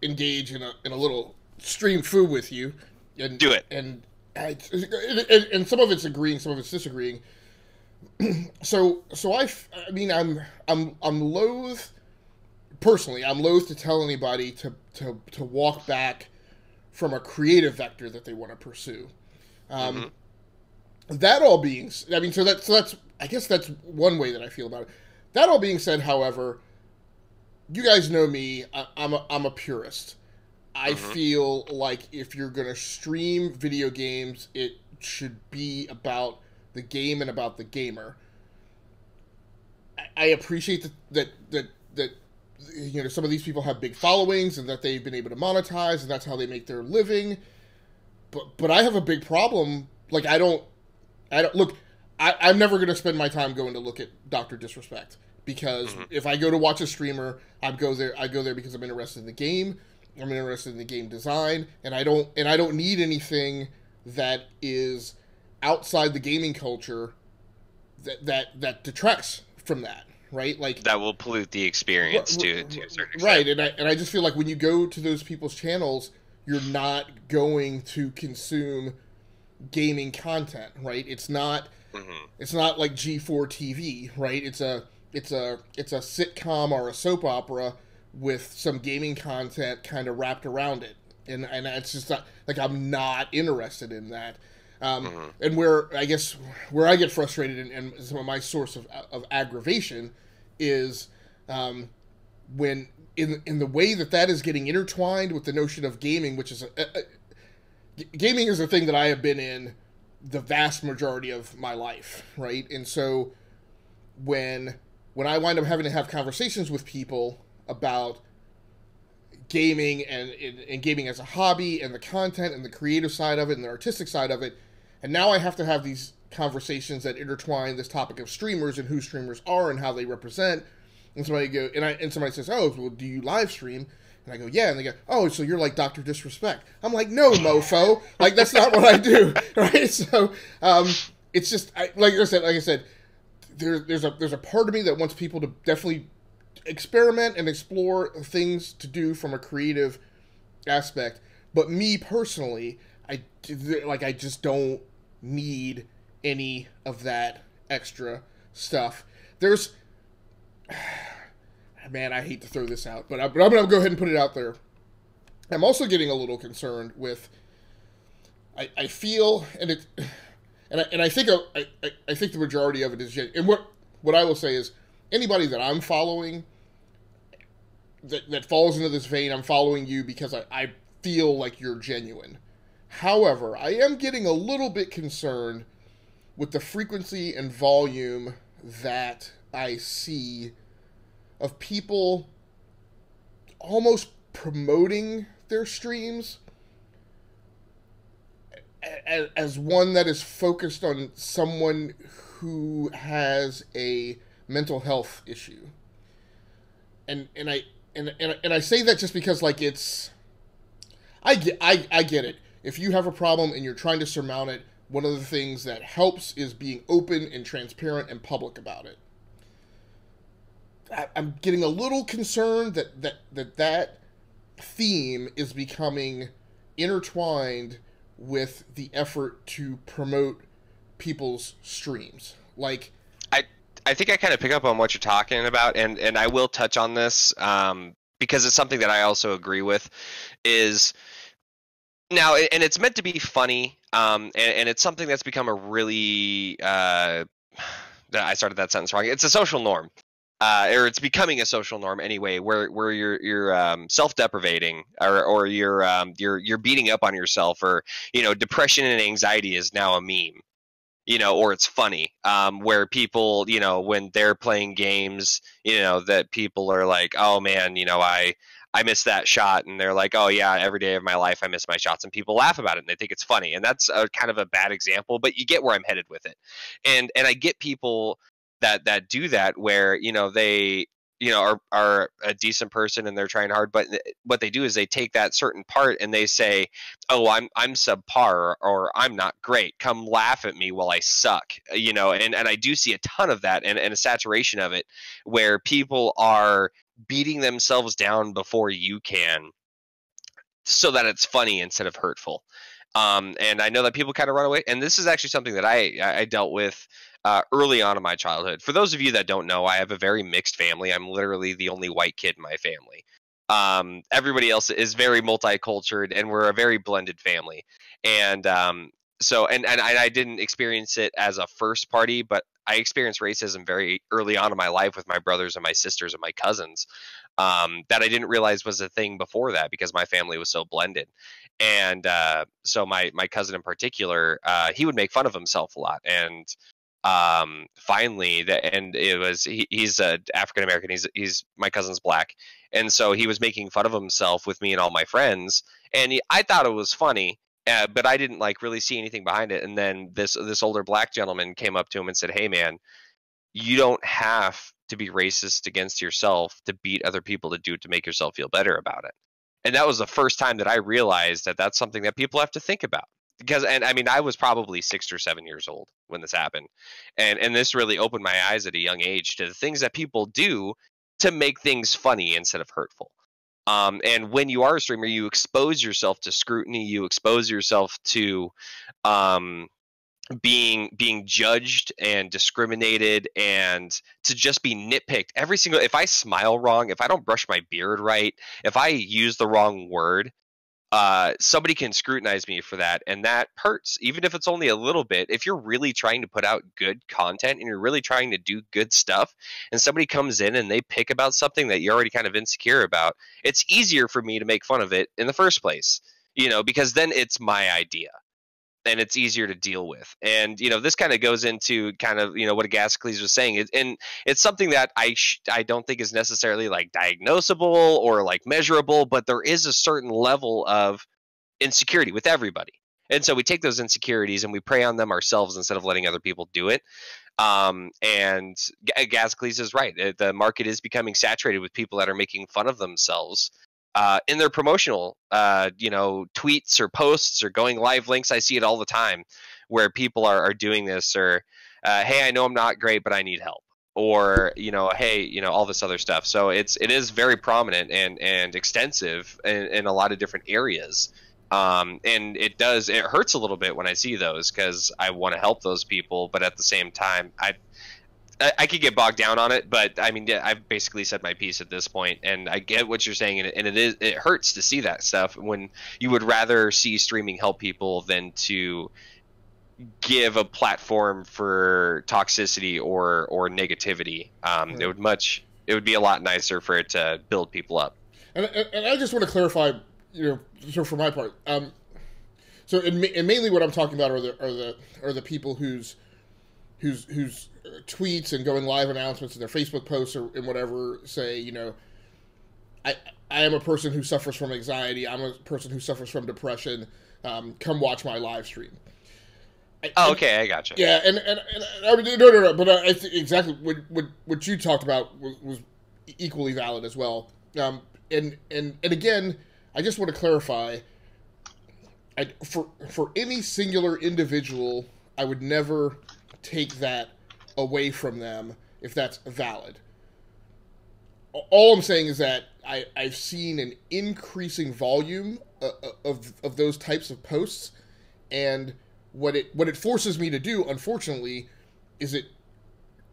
engage in a little stream food with you, and do it. And some of it's agreeing, some of it's disagreeing. So I mean, I'm loath, personally, I'm loath to tell anybody to walk back from a creative vector that they want to pursue. That all being, I mean, so that's I guess that's one way that I feel about it. That all being said, however, you guys know me, I'm a purist. I feel like if you're gonna stream video games, it should be about the game and about the gamer. I appreciate that you know, some of these people have big followings and that they've been able to monetize and that's how they make their living. But I have a big problem. Like I don't look. I'm never going to spend my time going to look at Dr. Disrespect, because if I go to watch a streamer, I go there because I'm interested in the game. I'm interested in the game design, and I don't need anything that is outside the gaming culture that detracts from that, right? Like that will pollute the experience to a certain extent. Right, and I just feel like when you go to those people's channels, you're not going to consume gaming content, right? It's not like G4 TV, right? It's a sitcom or a soap opera with some gaming content kind of wrapped around it, and it's just not, like, I'm not interested in that. And where I get frustrated and some of my source of aggravation is when in the way that is getting intertwined with the notion of gaming, which is gaming is a thing that I have been in the vast majority of my life, right? And so when I wind up having to have conversations with people about gaming and gaming as a hobby and the content and the creative side of it and the artistic side of it, and now I have to have these conversations that intertwine this topic of streamers and who streamers are and how they represent. And somebody says, "Oh, well, do you live stream?" And I go, "Yeah." And they go, "Oh, so you're like Dr. Disrespect." I'm like, "No, mofo. Like, that's not what I do." Right? So, it's just, like I said, there's a part of me that wants people to definitely experiment and explore things to do from a creative aspect. But me personally, I just don't need any of that extra stuff. There's, man, I hate to throw this out, but I'm going to go ahead and put it out there. I'm also getting a little concerned with, I feel, and I think the majority of it is, and what I will say is, anybody that I'm following that falls into this vein, I'm following you because I feel like you're genuine. However, I am getting a little bit concerned with the frequency and volume that I see of people almost promoting their streams as one that is focused on someone who has a mental health issue. And I say that just because, like, it's, I get it. If you have a problem and you're trying to surmount it, one of the things that helps is being open and transparent and public about it. I'm getting a little concerned that theme is becoming intertwined with the effort to promote people's streams. Like, I think I kind of pick up on what you're talking about, and I will touch on this because it's something that I also agree with. Is now, and it's meant to be funny, and it's something that's become a really I started that sentence wrong. It's a social norm, or it's becoming a social norm anyway, where you're self-deprivating, or you're beating up on yourself, or, you know, depression and anxiety is now a meme. or it's funny, where people, when they're playing games, that people are like, oh man, I missed that shot, and they're like, oh yeah, every day of my life I miss my shots, and people laugh about it and they think it's funny, and that's a kind of a bad example, but you get where I'm headed with it. And I get people that do that, where they are a decent person and they're trying hard, but what they do is they take that certain part and they say, oh, I'm subpar, or I'm not great, come laugh at me while I suck, and I do see a ton of that, and a saturation of it, where people are beating themselves down before you can, so that it's funny instead of hurtful. And I know that people kind of run away, and this is actually something that I dealt with early on in my childhood. For those of you that don't know, I have a very mixed family. I'm literally the only white kid in my family. Everybody else is very multicultural, and we're a very blended family. And so I didn't experience it as a first party, but I experienced racism very early on in my life with my brothers and my sisters and my cousins, that I didn't realize was a thing before that, because my family was so blended. And so my cousin in particular, he would make fun of himself a lot. And finally, he's African American. He's my cousin's black, and so he was making fun of himself with me and all my friends, and I thought it was funny. But I didn't really see anything behind it. And then this older black gentleman came up to him and said, hey man, you don't have to be racist against yourself to beat other people to make yourself feel better about it. And that was the first time that I realized that that's something that people have to think about. Because, and I mean, I was probably 6 or 7 years old when this happened. And this really opened my eyes at a young age to the things that people do to make things funny instead of hurtful. And when you are a streamer, you expose yourself to scrutiny, you expose yourself to being judged and discriminated, and to just be nitpicked every single. If I smile wrong, if I don't brush my beard right, if I use the wrong word, somebody can scrutinize me for that, and that hurts, even if it's only a little bit. If you're really trying to put out good content and you're really trying to do good stuff, and somebody comes in and they pick about something that you're already kind of insecure about, it's easier for me to make fun of it in the first place, because then it's my idea and it's easier to deal with. And this kind of goes into kind of what Agasicles was saying, and it's something that I don't think is necessarily diagnosable or measurable, but there is a certain level of insecurity with everybody, and so we take those insecurities and we prey on them ourselves instead of letting other people do it. And Agasicles is right. The market is becoming saturated with people that are making fun of themselves in their promotional, tweets or posts or going live links. I see it all the time where people are doing this, or, hey, I know I'm not great, but I need help, or, hey, all this other stuff. So it is very prominent and extensive in a lot of different areas. And it hurts a little bit when I see those, because I want to help those people, but at the same time, I could get bogged down on it. But I mean, I've basically said my piece at this point, and I get what you're saying, and it hurts to see that stuff when you would rather see streaming help people than to give a platform for toxicity or negativity. Right. It would be a lot nicer for it to build people up. And I just want to clarify, so for my part, so and mainly what I'm talking about are the people whose tweets and going live announcements and their Facebook posts and whatever say, I am a person who suffers from anxiety. I'm a person who suffers from depression. Come watch my live stream. Okay, I gotcha. Yeah, and I mean, no, but I think exactly what you talked about was equally valid as well. And again, I just want to clarify. For any singular individual, I would never take that away from them if that's valid. All I'm saying is that I've seen an increasing volume of those types of posts, and what it forces me to do, unfortunately, is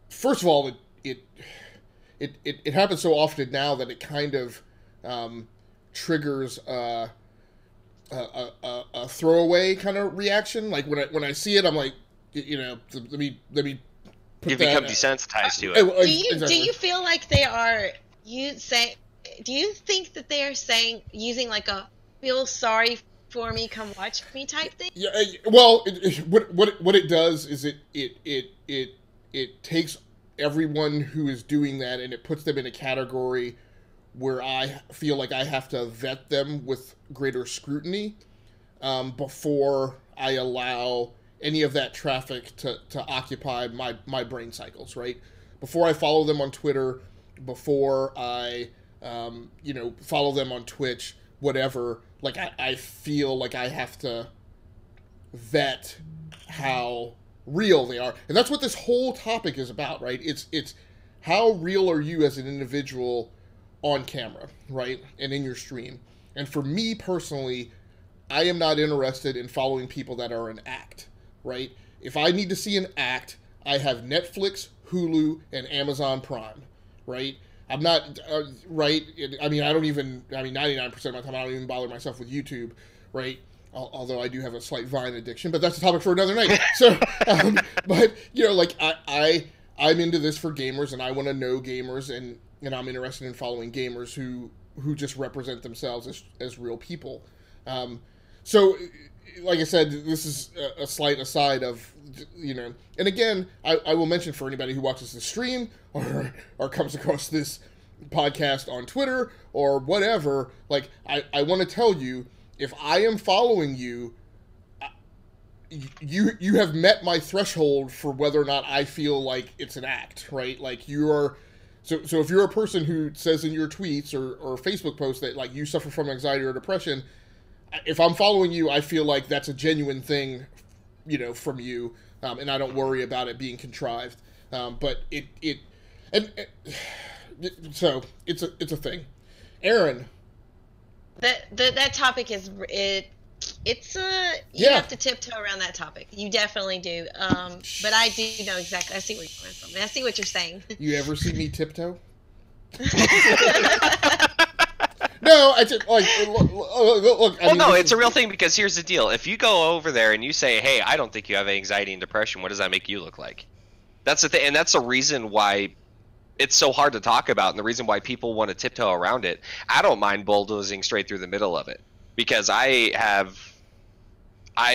first of all it happens so often now that it kind of triggers a throwaway kind of reaction. Like when I see it, I'm like, let me put you become desensitized to it. Do you feel like they are do you think that they are using a feel sorry for me, come watch me type thing. Yeah. Well, what it does is it takes everyone who is doing that and it puts them in a category where I feel like I have to vet them with greater scrutiny before I allow any of that traffic to occupy my brain cycles, right? Before I follow them on Twitter, before I, follow them on Twitch, whatever, like I feel like I have to vet how real they are. And that's what this whole topic is about, right? It's how real are you as an individual on camera, right? And in your stream. And for me personally, I am not interested in following people that are an act, right? If I need to see an act, I have Netflix, Hulu, and Amazon Prime, right? I'm not, right? I mean, 99% of my time, I don't even bother myself with YouTube, right? Although I do have a slight Vine addiction, but that's a topic for another night. So, but, like, I'm into this for gamers, and I want to know gamers, and I'm interested in following gamers who just represent themselves as real people. So, like I said, this is a slight aside of, and again, I will mention for anybody who watches the stream or comes across this podcast on Twitter or whatever, like, I want to tell you, if I am following you, you have met my threshold for whether or not I feel like it's an act, right? Like, you are... So if you're a person who says in your tweets or Facebook posts that, like, you suffer from anxiety or depression, if I'm following you, I feel like that's a genuine thing, from you, and I don't worry about it being contrived. But so it's a thing. Erin. That topic is you have to tiptoe around that topic. You definitely do. But I do know exactly. I see where you're coming from. I see what you're saying. You ever see me tiptoe? No, I just like look. No, it's a real thing because here's the deal: if you go over there and you say, "Hey, I don't think you have anxiety and depression," what does that make you look like? That's the thing, and that's the reason why it's so hard to talk about, and the reason why people want to tiptoe around it. I don't mind bulldozing straight through the middle of it because I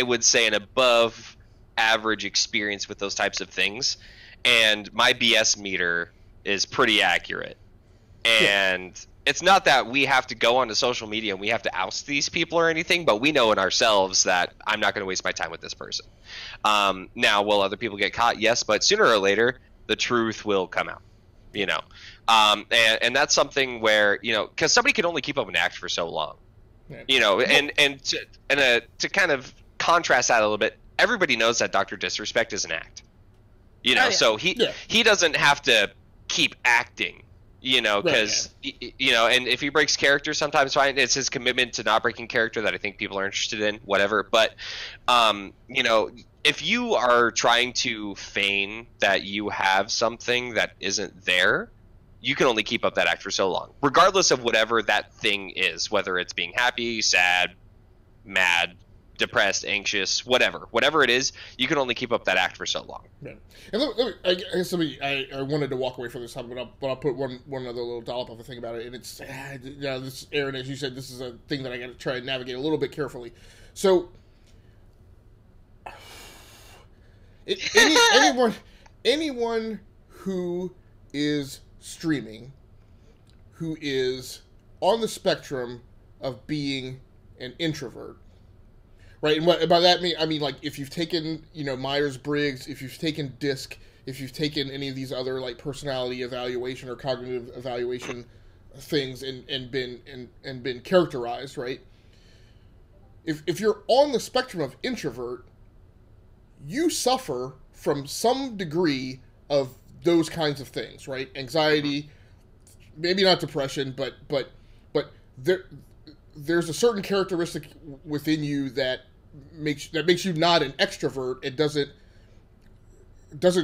would say, an above average experience with those types of things, and my BS meter is pretty accurate. And it's not that we have to go onto social media and we have to oust these people or anything, but we know in ourselves that I'm not going to waste my time with this person. Now, will other people get caught? Yes, but sooner or later, the truth will come out, and that's something where, because somebody can only keep up an act for so long, and to kind of contrast that a little bit, everybody knows that Dr. Disrespect is an act, so he doesn't have to keep acting. Because, and if he breaks character, sometimes fine. It's his commitment to not breaking character that I think people are interested in, whatever. But, if you are trying to feign that you have something that isn't there, you can only keep up that act for so long, regardless of whatever that thing is, whether it's being happy, sad, mad, depressed, anxious, whatever it is, you can only keep up that act for so long. Yeah. And I wanted to walk away from this topic, but I'll put one other little dollop of a thing about it, and it's this, Erin, as you said, this is a thing that I got to try and navigate a little bit carefully. So, anyone who is streaming, who is on the spectrum of being an introvert. Right, and by that I mean, like, if you've taken, Myers-Briggs, if you've taken DISC, if you've taken any of these other, like, personality evaluation or cognitive evaluation things and been characterized, right? If you're on the spectrum of introvert, you suffer from some degree of those kinds of things, right? Anxiety, maybe not depression, but there's a certain characteristic within you that makes you not an extrovert. It doesn't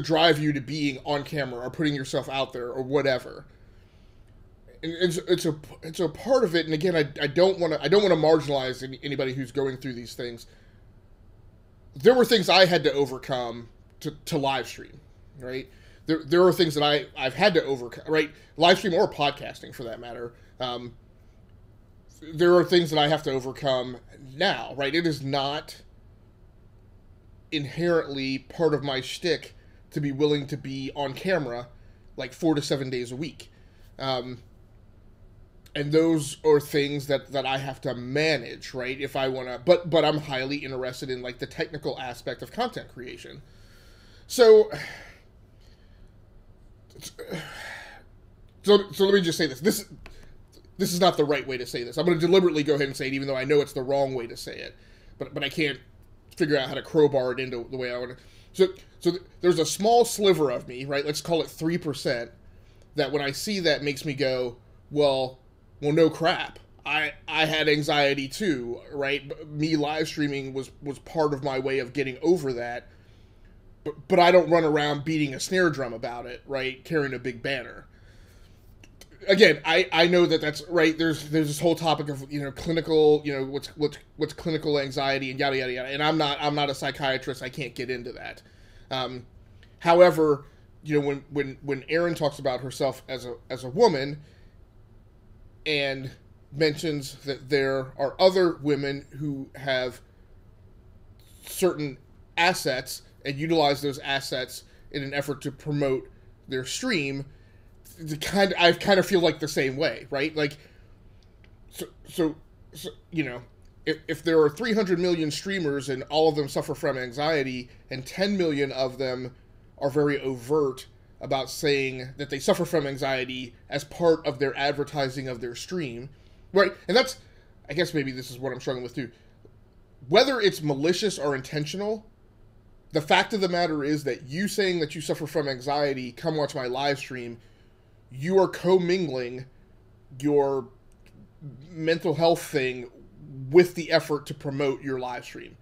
drive you to being on camera or putting yourself out there or whatever. And it's a part of it. And again, I don't want to marginalize anybody who's going through these things. There were things I had to overcome to live stream, right? There are things that I've had to overcome, right? Live stream or podcasting for that matter. there are things that I have to overcome now, right? It is not inherently part of my shtick to be willing to be on camera like 4 to 7 days a week. And those are things that I have to manage, right? If I want to, but I'm highly interested in like the technical aspect of content creation. So let me just say this. This is not the right way to say this. I'm going to deliberately go ahead and say it, even though I know it's the wrong way to say it. But I can't figure out how to crowbar it into the way I want to. So there's a small sliver of me, right? Let's call it 3%, that when I see that makes me go, well, no crap. I had anxiety too, right? Me live streaming was part of my way of getting over that. But I don't run around beating a snare drum about it, right? Carrying a big banner. Again, I know that's right. There's this whole topic of clinical, what's clinical anxiety and yada yada yada. And I'm not a psychiatrist. I can't get into that. However, when Erin talks about herself as a woman, and mentions that there are other women who have certain assets and utilize those assets in an effort to promote their stream, I kind of feel like the same way, right? Like, so if there are 300 million streamers and all of them suffer from anxiety, and 10 million of them are very overt about saying that they suffer from anxiety as part of their advertising of their stream, right? And that's, I guess maybe this is what I'm struggling with too. Whether it's malicious or intentional, the fact of the matter is that you saying that you suffer from anxiety, come watch my live stream, you are commingling your mental health thing with the effort to promote your live stream.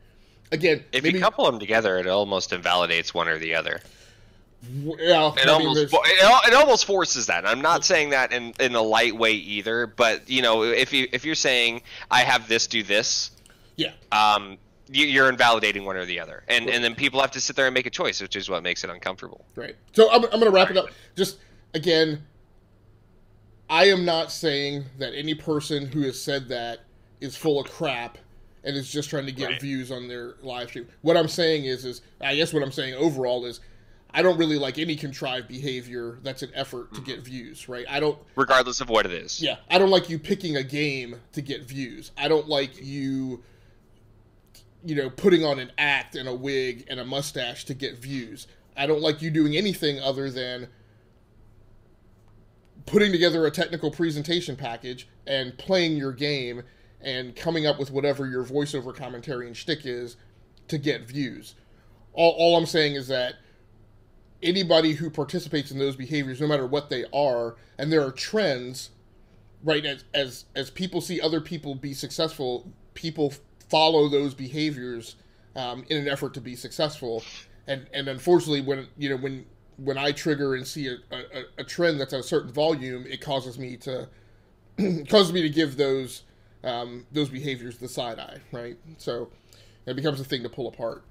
Again, if you couple them together, it almost invalidates one or the other. Well, it almost forces that. And I'm not saying that in a light way either, but if you're saying I have this, do this, yeah, you're invalidating one or the other, and then people have to sit there and make a choice, which is what makes it uncomfortable. Right. So I'm going to wrap it up. Just again, I am not saying that any person who has said that is full of crap and is just trying to get views on their live stream. What I'm saying is I guess what I'm saying overall is, I don't really like any contrived behavior that's an effort to get views, right? I don't... Regardless of what it is. Yeah. I don't like you picking a game to get views. I don't like you, putting on an act and a wig and a mustache to get views. I don't like you doing anything other than putting together a technical presentation package and playing your game and coming up with whatever your voiceover commentary and shtick is to get views. All I'm saying is that anybody who participates in those behaviors, no matter what they are, and there are trends, right, as people see other people be successful, people follow those behaviors in an effort to be successful. And unfortunately, when I trigger and see a trend that's at a certain volume, it causes me to give those behaviors the side eye, right? So it becomes a thing to pull apart.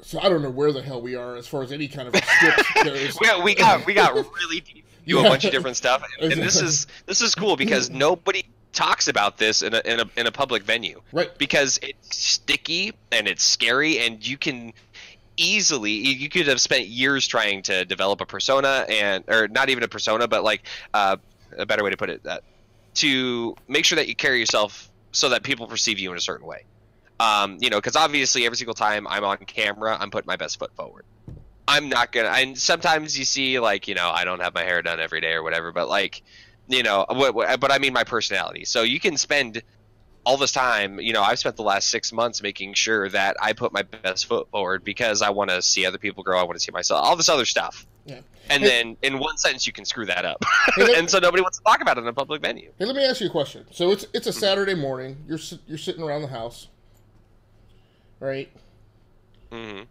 So I don't know where the hell we are as far as any kind of a script goes. we got really deep into a bunch of different stuff, and this is cool because nobody talks about this in a public venue, right? Because it's sticky and it's scary, and you could have spent years trying to develop a persona, or not even a persona, but like a better way to put it, that to make sure that you carry yourself so that people perceive you in a certain way. Because obviously every single time I'm on camera, I'm putting my best foot forward. I'm not gonna. And sometimes you see, like, I don't have my hair done every day or whatever, but like, but I mean my personality. So you can spend all this time. I've spent the last 6 months making sure that I put my best foot forward because I want to see other people grow. I want to see myself. All this other stuff. Yeah. And then in one sentence you can screw that up, and so nobody wants to talk about it in a public venue. Hey, let me ask you a question. So it's a Saturday morning. You're sitting around the house. Right. Mm-hmm.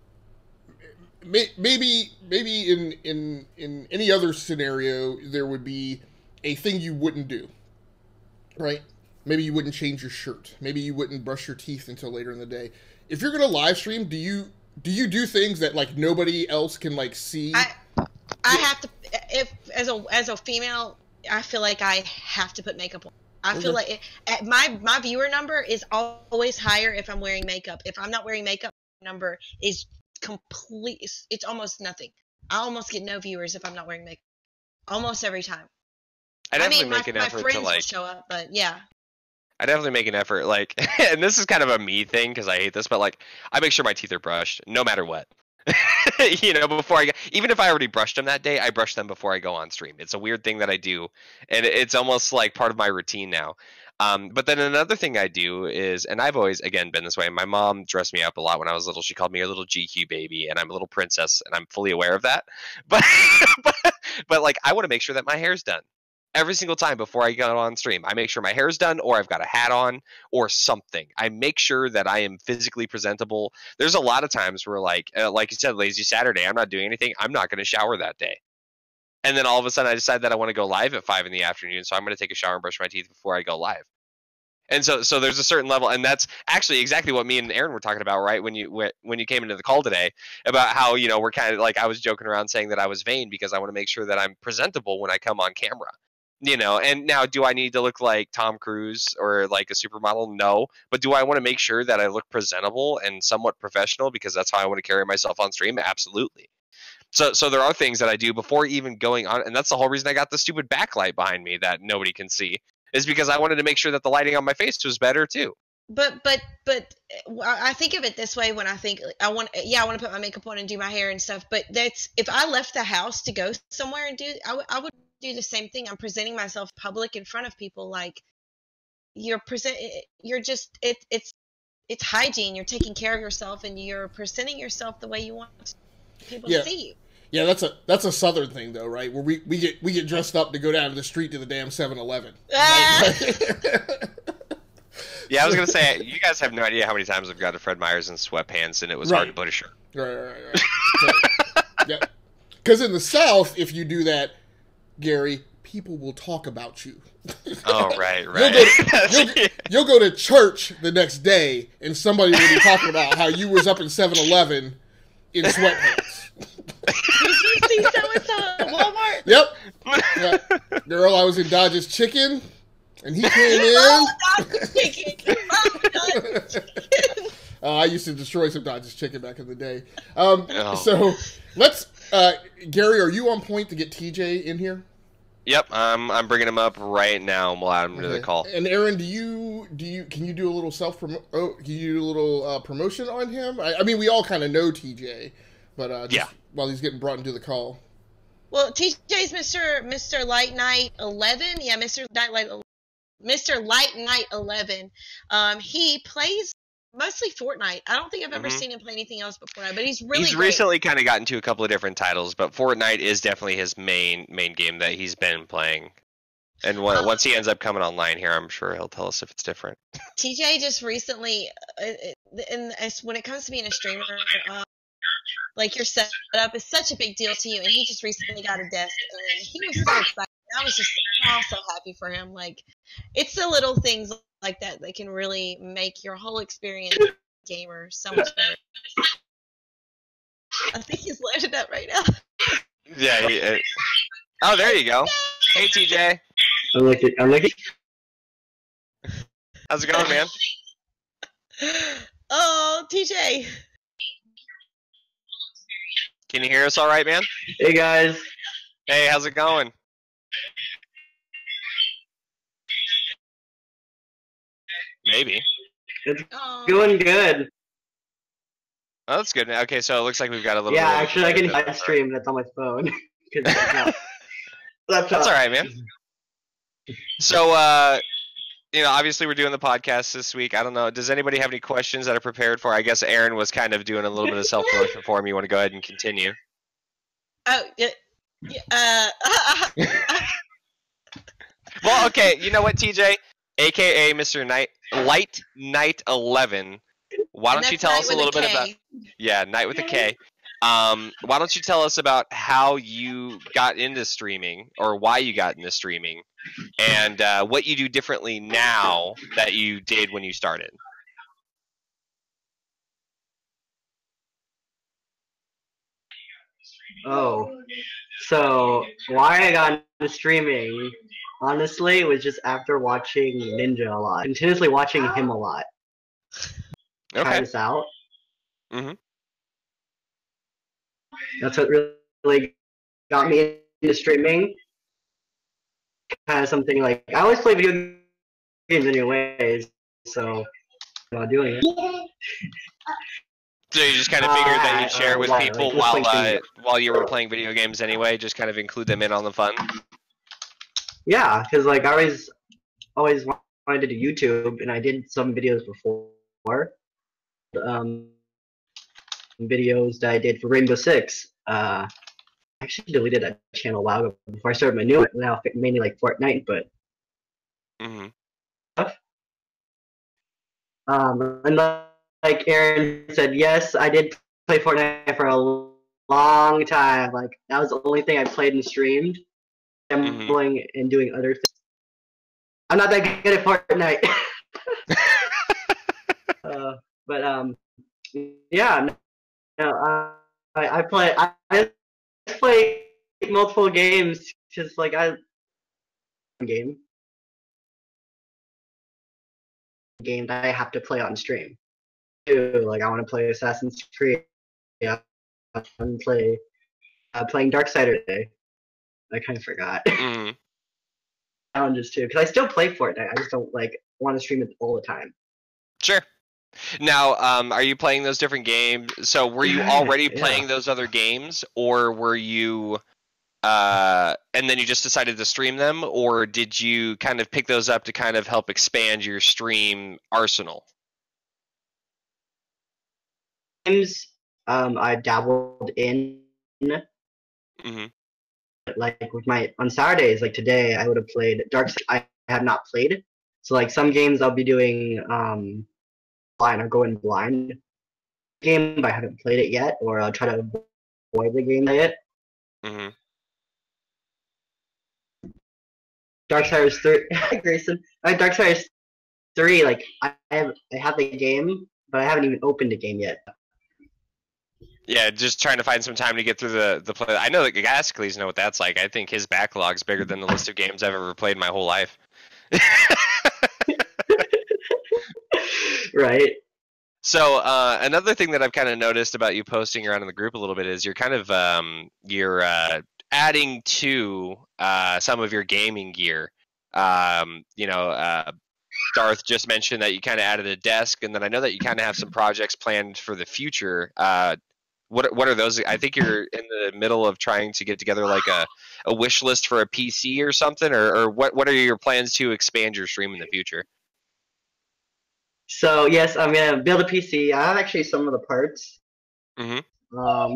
Maybe in any other scenario there would be a thing you wouldn't do. Right. Maybe you wouldn't change your shirt. Maybe you wouldn't brush your teeth until later in the day. If you're gonna live stream, do you do things that like nobody else can like see? I have to, if as a female I feel like I have to put makeup on. I feel like my viewer number is always higher if I'm wearing makeup. If I'm not wearing makeup, my number is complete. It's almost nothing. I almost get no viewers if I'm not wearing makeup. Almost every time. I definitely make an my effort friends to like. will show up, but yeah. I definitely make an effort, like, and this is kind of a me thing because I hate this, but like, I make sure my teeth are brushed no matter what. You know, before I go, even if I already brushed them that day, I brush them before I go on stream. It's a weird thing that I do, and it's almost like part of my routine now. But then another thing I do is, and I've always, again, been this way. My mom dressed me up a lot when I was little. She called me her little GQ baby, and I'm a little princess, and I'm fully aware of that. But, but like, I want to make sure that my hair's done. Every single time before I go on stream, I make sure my hair's done, or I've got a hat on, or something. I make sure that I am physically presentable. There's a lot of times where, like you said, lazy Saturday, I'm not doing anything. I'm not going to shower that day. And then all of a sudden, I decide that I want to go live at 5 in the afternoon, so I'm going to take a shower and brush my teeth before I go live. And so there's a certain level, and that's actually exactly what me and Erin were talking about, right? When you came into the call today, about how, you know, we're kind of like, I was joking around saying that I was vain because I want to make sure that I'm presentable when I come on camera. You know, and now, do I need to look like Tom Cruise or like a supermodel? No. But do I want to make sure that I look presentable and somewhat professional because that's how I want to carry myself on stream? Absolutely. So there are things that I do before even going on, and that's the whole reason I got the stupid backlight behind me that nobody can see, is because I wanted to make sure that the lighting on my face was better too. But I think of it this way when I think I want to put my makeup on and do my hair and stuff. But that's if I left the house to go somewhere and I would do the same thing. I'm presenting myself public in front of people, like you're just it's hygiene. You're taking care of yourself and you're presenting yourself the way you want people to see you. Yeah, that's a Southern thing though, right? Where we get dressed up to go down to the street to the damn 7-Eleven. Yeah, I was gonna say, you guys have no idea how many times I've gone to Fred Meyer's in sweatpants and it was hard to put a shirt. Right. Yeah, because in the South, if you do that, Gary, people will talk about you. Oh, right. You'll go to church the next day, and somebody will be talking about how you was up in 7-Eleven in sweatpants. Did you see so-and-so at Walmart? Yep. Girl, I was in Dodge's Chicken, and he came in. Oh, Dodge's Chicken. Dodge's Chicken. I used to destroy some Dodge's Chicken back in the day. So let's... Gary, are you on point to get TJ in here? Yep, I'm bringing him up right now, and we'll add him to the call. And Erin, can you do a little promotion on him? I mean, we all kind of know TJ, but while he's getting brought into the call. Well, TJ's Mr. Light Knight 11. Yeah, Mr. Light Knight 11. He plays mostly Fortnite. I don't think I've ever seen him play anything else but Fortnite, but he's great. Recently kind of gotten to a couple of different titles, but Fortnite is definitely his main game that he's been playing. And once he ends up coming online here, I'm sure he'll tell us if it's different. TJ just recently, when it comes to being a streamer, like your setup is such a big deal to you, and he just recently got a desk, and he was so excited. I was just so happy for him. Like, it's the little things like that that can really make your whole experience as a gamer so much better. I think he's loaded up right now. Yeah. Oh, there you go. Hey, TJ. I'm looking. How's it going, man? Oh, TJ. Can you hear us all right, man? Hey, guys. Hey, how's it going? Maybe. It's going good. Oh, that's good. Okay, so it looks like we've got a little. Yeah, actually, I can live stream. That's on my phone. That's all right, man. So, obviously we're doing the podcast this week. I don't know. Does anybody have any questions that are prepared for? I guess Erin was kind of doing a little bit of self-promotion for him. You want to go ahead and continue? Oh, yeah. Well, okay. You know what, TJ? AKA Mr. Light Knight 11. Why don't you tell us a little bit about... Yeah, Knight with a K. Why don't you tell us about how you got into streaming, or why you got into streaming, and what you do differently now that you did when you started? Oh, So why I got into streaming, honestly, was just after watching Ninja a lot, continuously watching him a lot. Try Okay. this out. Mm-hmm. That's what really got me into streaming. Kind of something like I always play video games anyways, so I'm not doing it. So you just kind of figured that you'd share with why? people Like, while you were playing video games anyway, just kind of include them in on the fun. Yeah, because like I always wanted to do YouTube, and I did some videos before. Videos that I did for Rainbow Six. I actually deleted that channel a while ago before I started my new one. Now mainly like Fortnite, but Mm-hmm. and like Erin said, yes, I did play Fortnite for a long time. Like that was the only thing I played and streamed. Gambling and doing other things. I'm not that good at Fortnite. But yeah, no, I play multiple games just like game that I have to play on stream. Too. Like I want to play Assassin's Creed. Yeah, I want to playing Darksider today. I kind of forgot. Mm-hmm. Challenges too, because I still play Fortnite. I just don't like want to stream it all the time. Sure. Now, are you playing those different games? So were you already playing those other games, or were you, and then you just decided to stream them, or did you kind of pick those up to kind of help expand your stream arsenal? Games, I dabbled in. Mm-hmm. Like with on Saturdays, like today, I would have played Darksider. I have not played, so like some games I'll be doing blind or going blind game, but I haven't played it yet, or I'll try to avoid the game yet. Mm-hmm. Darksiders 3, Grayson. Darksiders 3, like I have the game, but I haven't even opened the game yet. Yeah, just trying to find some time to get through the play. I know that Agasicles know what that's like. I think his backlog's bigger than the list of games I've ever played in my whole life. Right. So another thing that I've kind of noticed about you posting around in the group a little bit is you're kind of adding to some of your gaming gear. Darth just mentioned that you kind of added a desk, and then I know that you kind of have some projects planned for the future. What are those? I think you're in the middle of trying to get together like a wish list for a PC or something, or what are your plans to expand your stream in the future? So yes, I'm gonna build a PC. I have actually some of the parts. Mm-hmm. I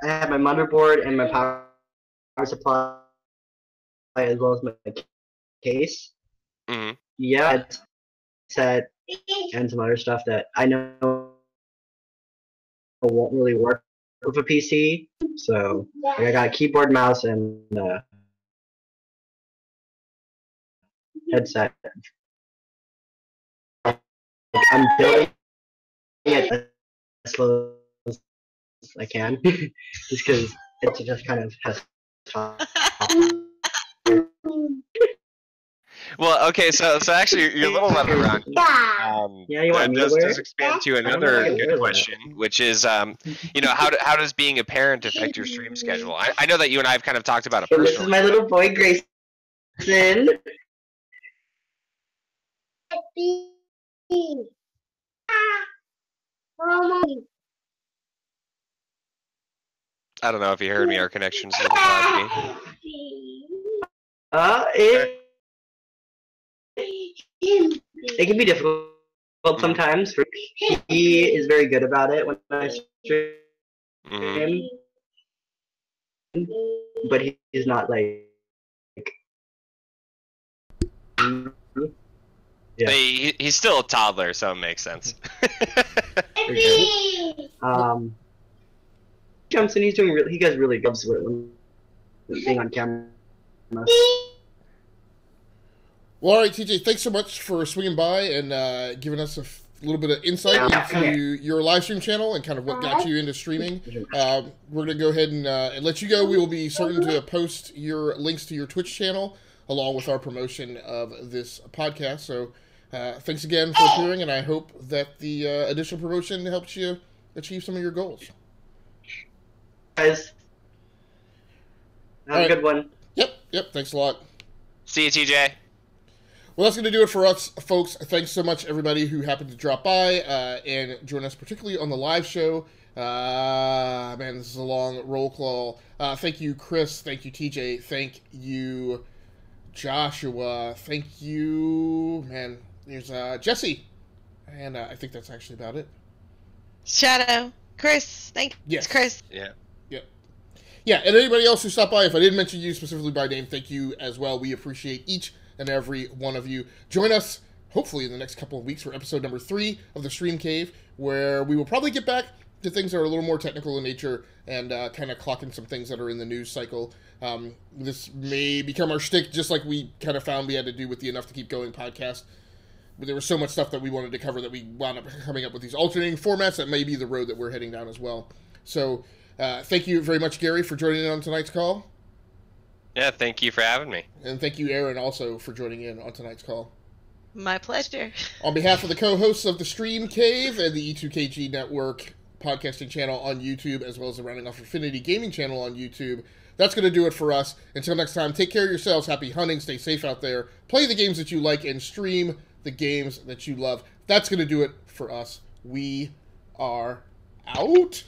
have my motherboard and my power supply, as well as my case. Mm-hmm. Yeah, set and some other stuff that I know won't really work with a PC. So like, I got a keyboard, mouse, and headset. I'm building it as slow as I can, just because it just kind of has. Well, okay, so actually you're a little running around. Yeah, you want me to does wear it? expand to another good question, which is, how does being a parent affect your stream schedule? I know that you and I have kind of talked about it personally. This is my little boy, Grayson. I don't know if you heard me. Our connection's a little bad. It can be difficult sometimes. He is very good about it when I stream, but he's not like. Yeah. He's still a toddler, so it makes sense. Johnson, he does really good when being on camera. Well, all right, TJ, thanks so much for swinging by and giving us little bit of insight into your live stream channel and kind of what got you into streaming. We're going to go ahead and let you go. We will be certain to post your links to your Twitch channel along with our promotion of this podcast. So thanks again for appearing, and I hope that the additional promotion helps you achieve some of your goals. Guys, have a good one. Yep. Thanks a lot. See you, TJ. Well, that's going to do it for us, folks. Thanks so much, everybody who happened to drop by and join us, particularly on the live show. Man, this is a long roll call. Thank you, Chris. Thank you, TJ. Thank you, Joshua. Thank you, man. There's Jesse. And I think that's actually about it. Shadow. Chris. Thanks, Chris. Yeah, and anybody else who stopped by, if I didn't mention you specifically by name, thank you as well. We appreciate each and every one of you. Join us, hopefully, in the next couple of weeks for episode number 3 of the StreamCave, where we will probably get back to things that are a little more technical in nature and kind of clock in some things that are in the news cycle. This may become our shtick, just like we kind of found we had to do with the Enough to Keep Going podcast. But there was so much stuff that we wanted to cover that we wound up coming up with these alternating formats that may be the road that we're heading down as well. So thank you very much, Gary, for joining in on tonight's call. Yeah, thank you for having me. And thank you, Erin, also for joining in on tonight's call. My pleasure. On behalf of the co-hosts of the StreamCave and the E2KG Network podcasting channel on YouTube, as well as the Rounding Off Infinity Gaming channel on YouTube, that's going to do it for us. Until next time, take care of yourselves. Happy hunting. Stay safe out there. Play the games that you like and stream the games that you love. That's going to do it for us. We are out.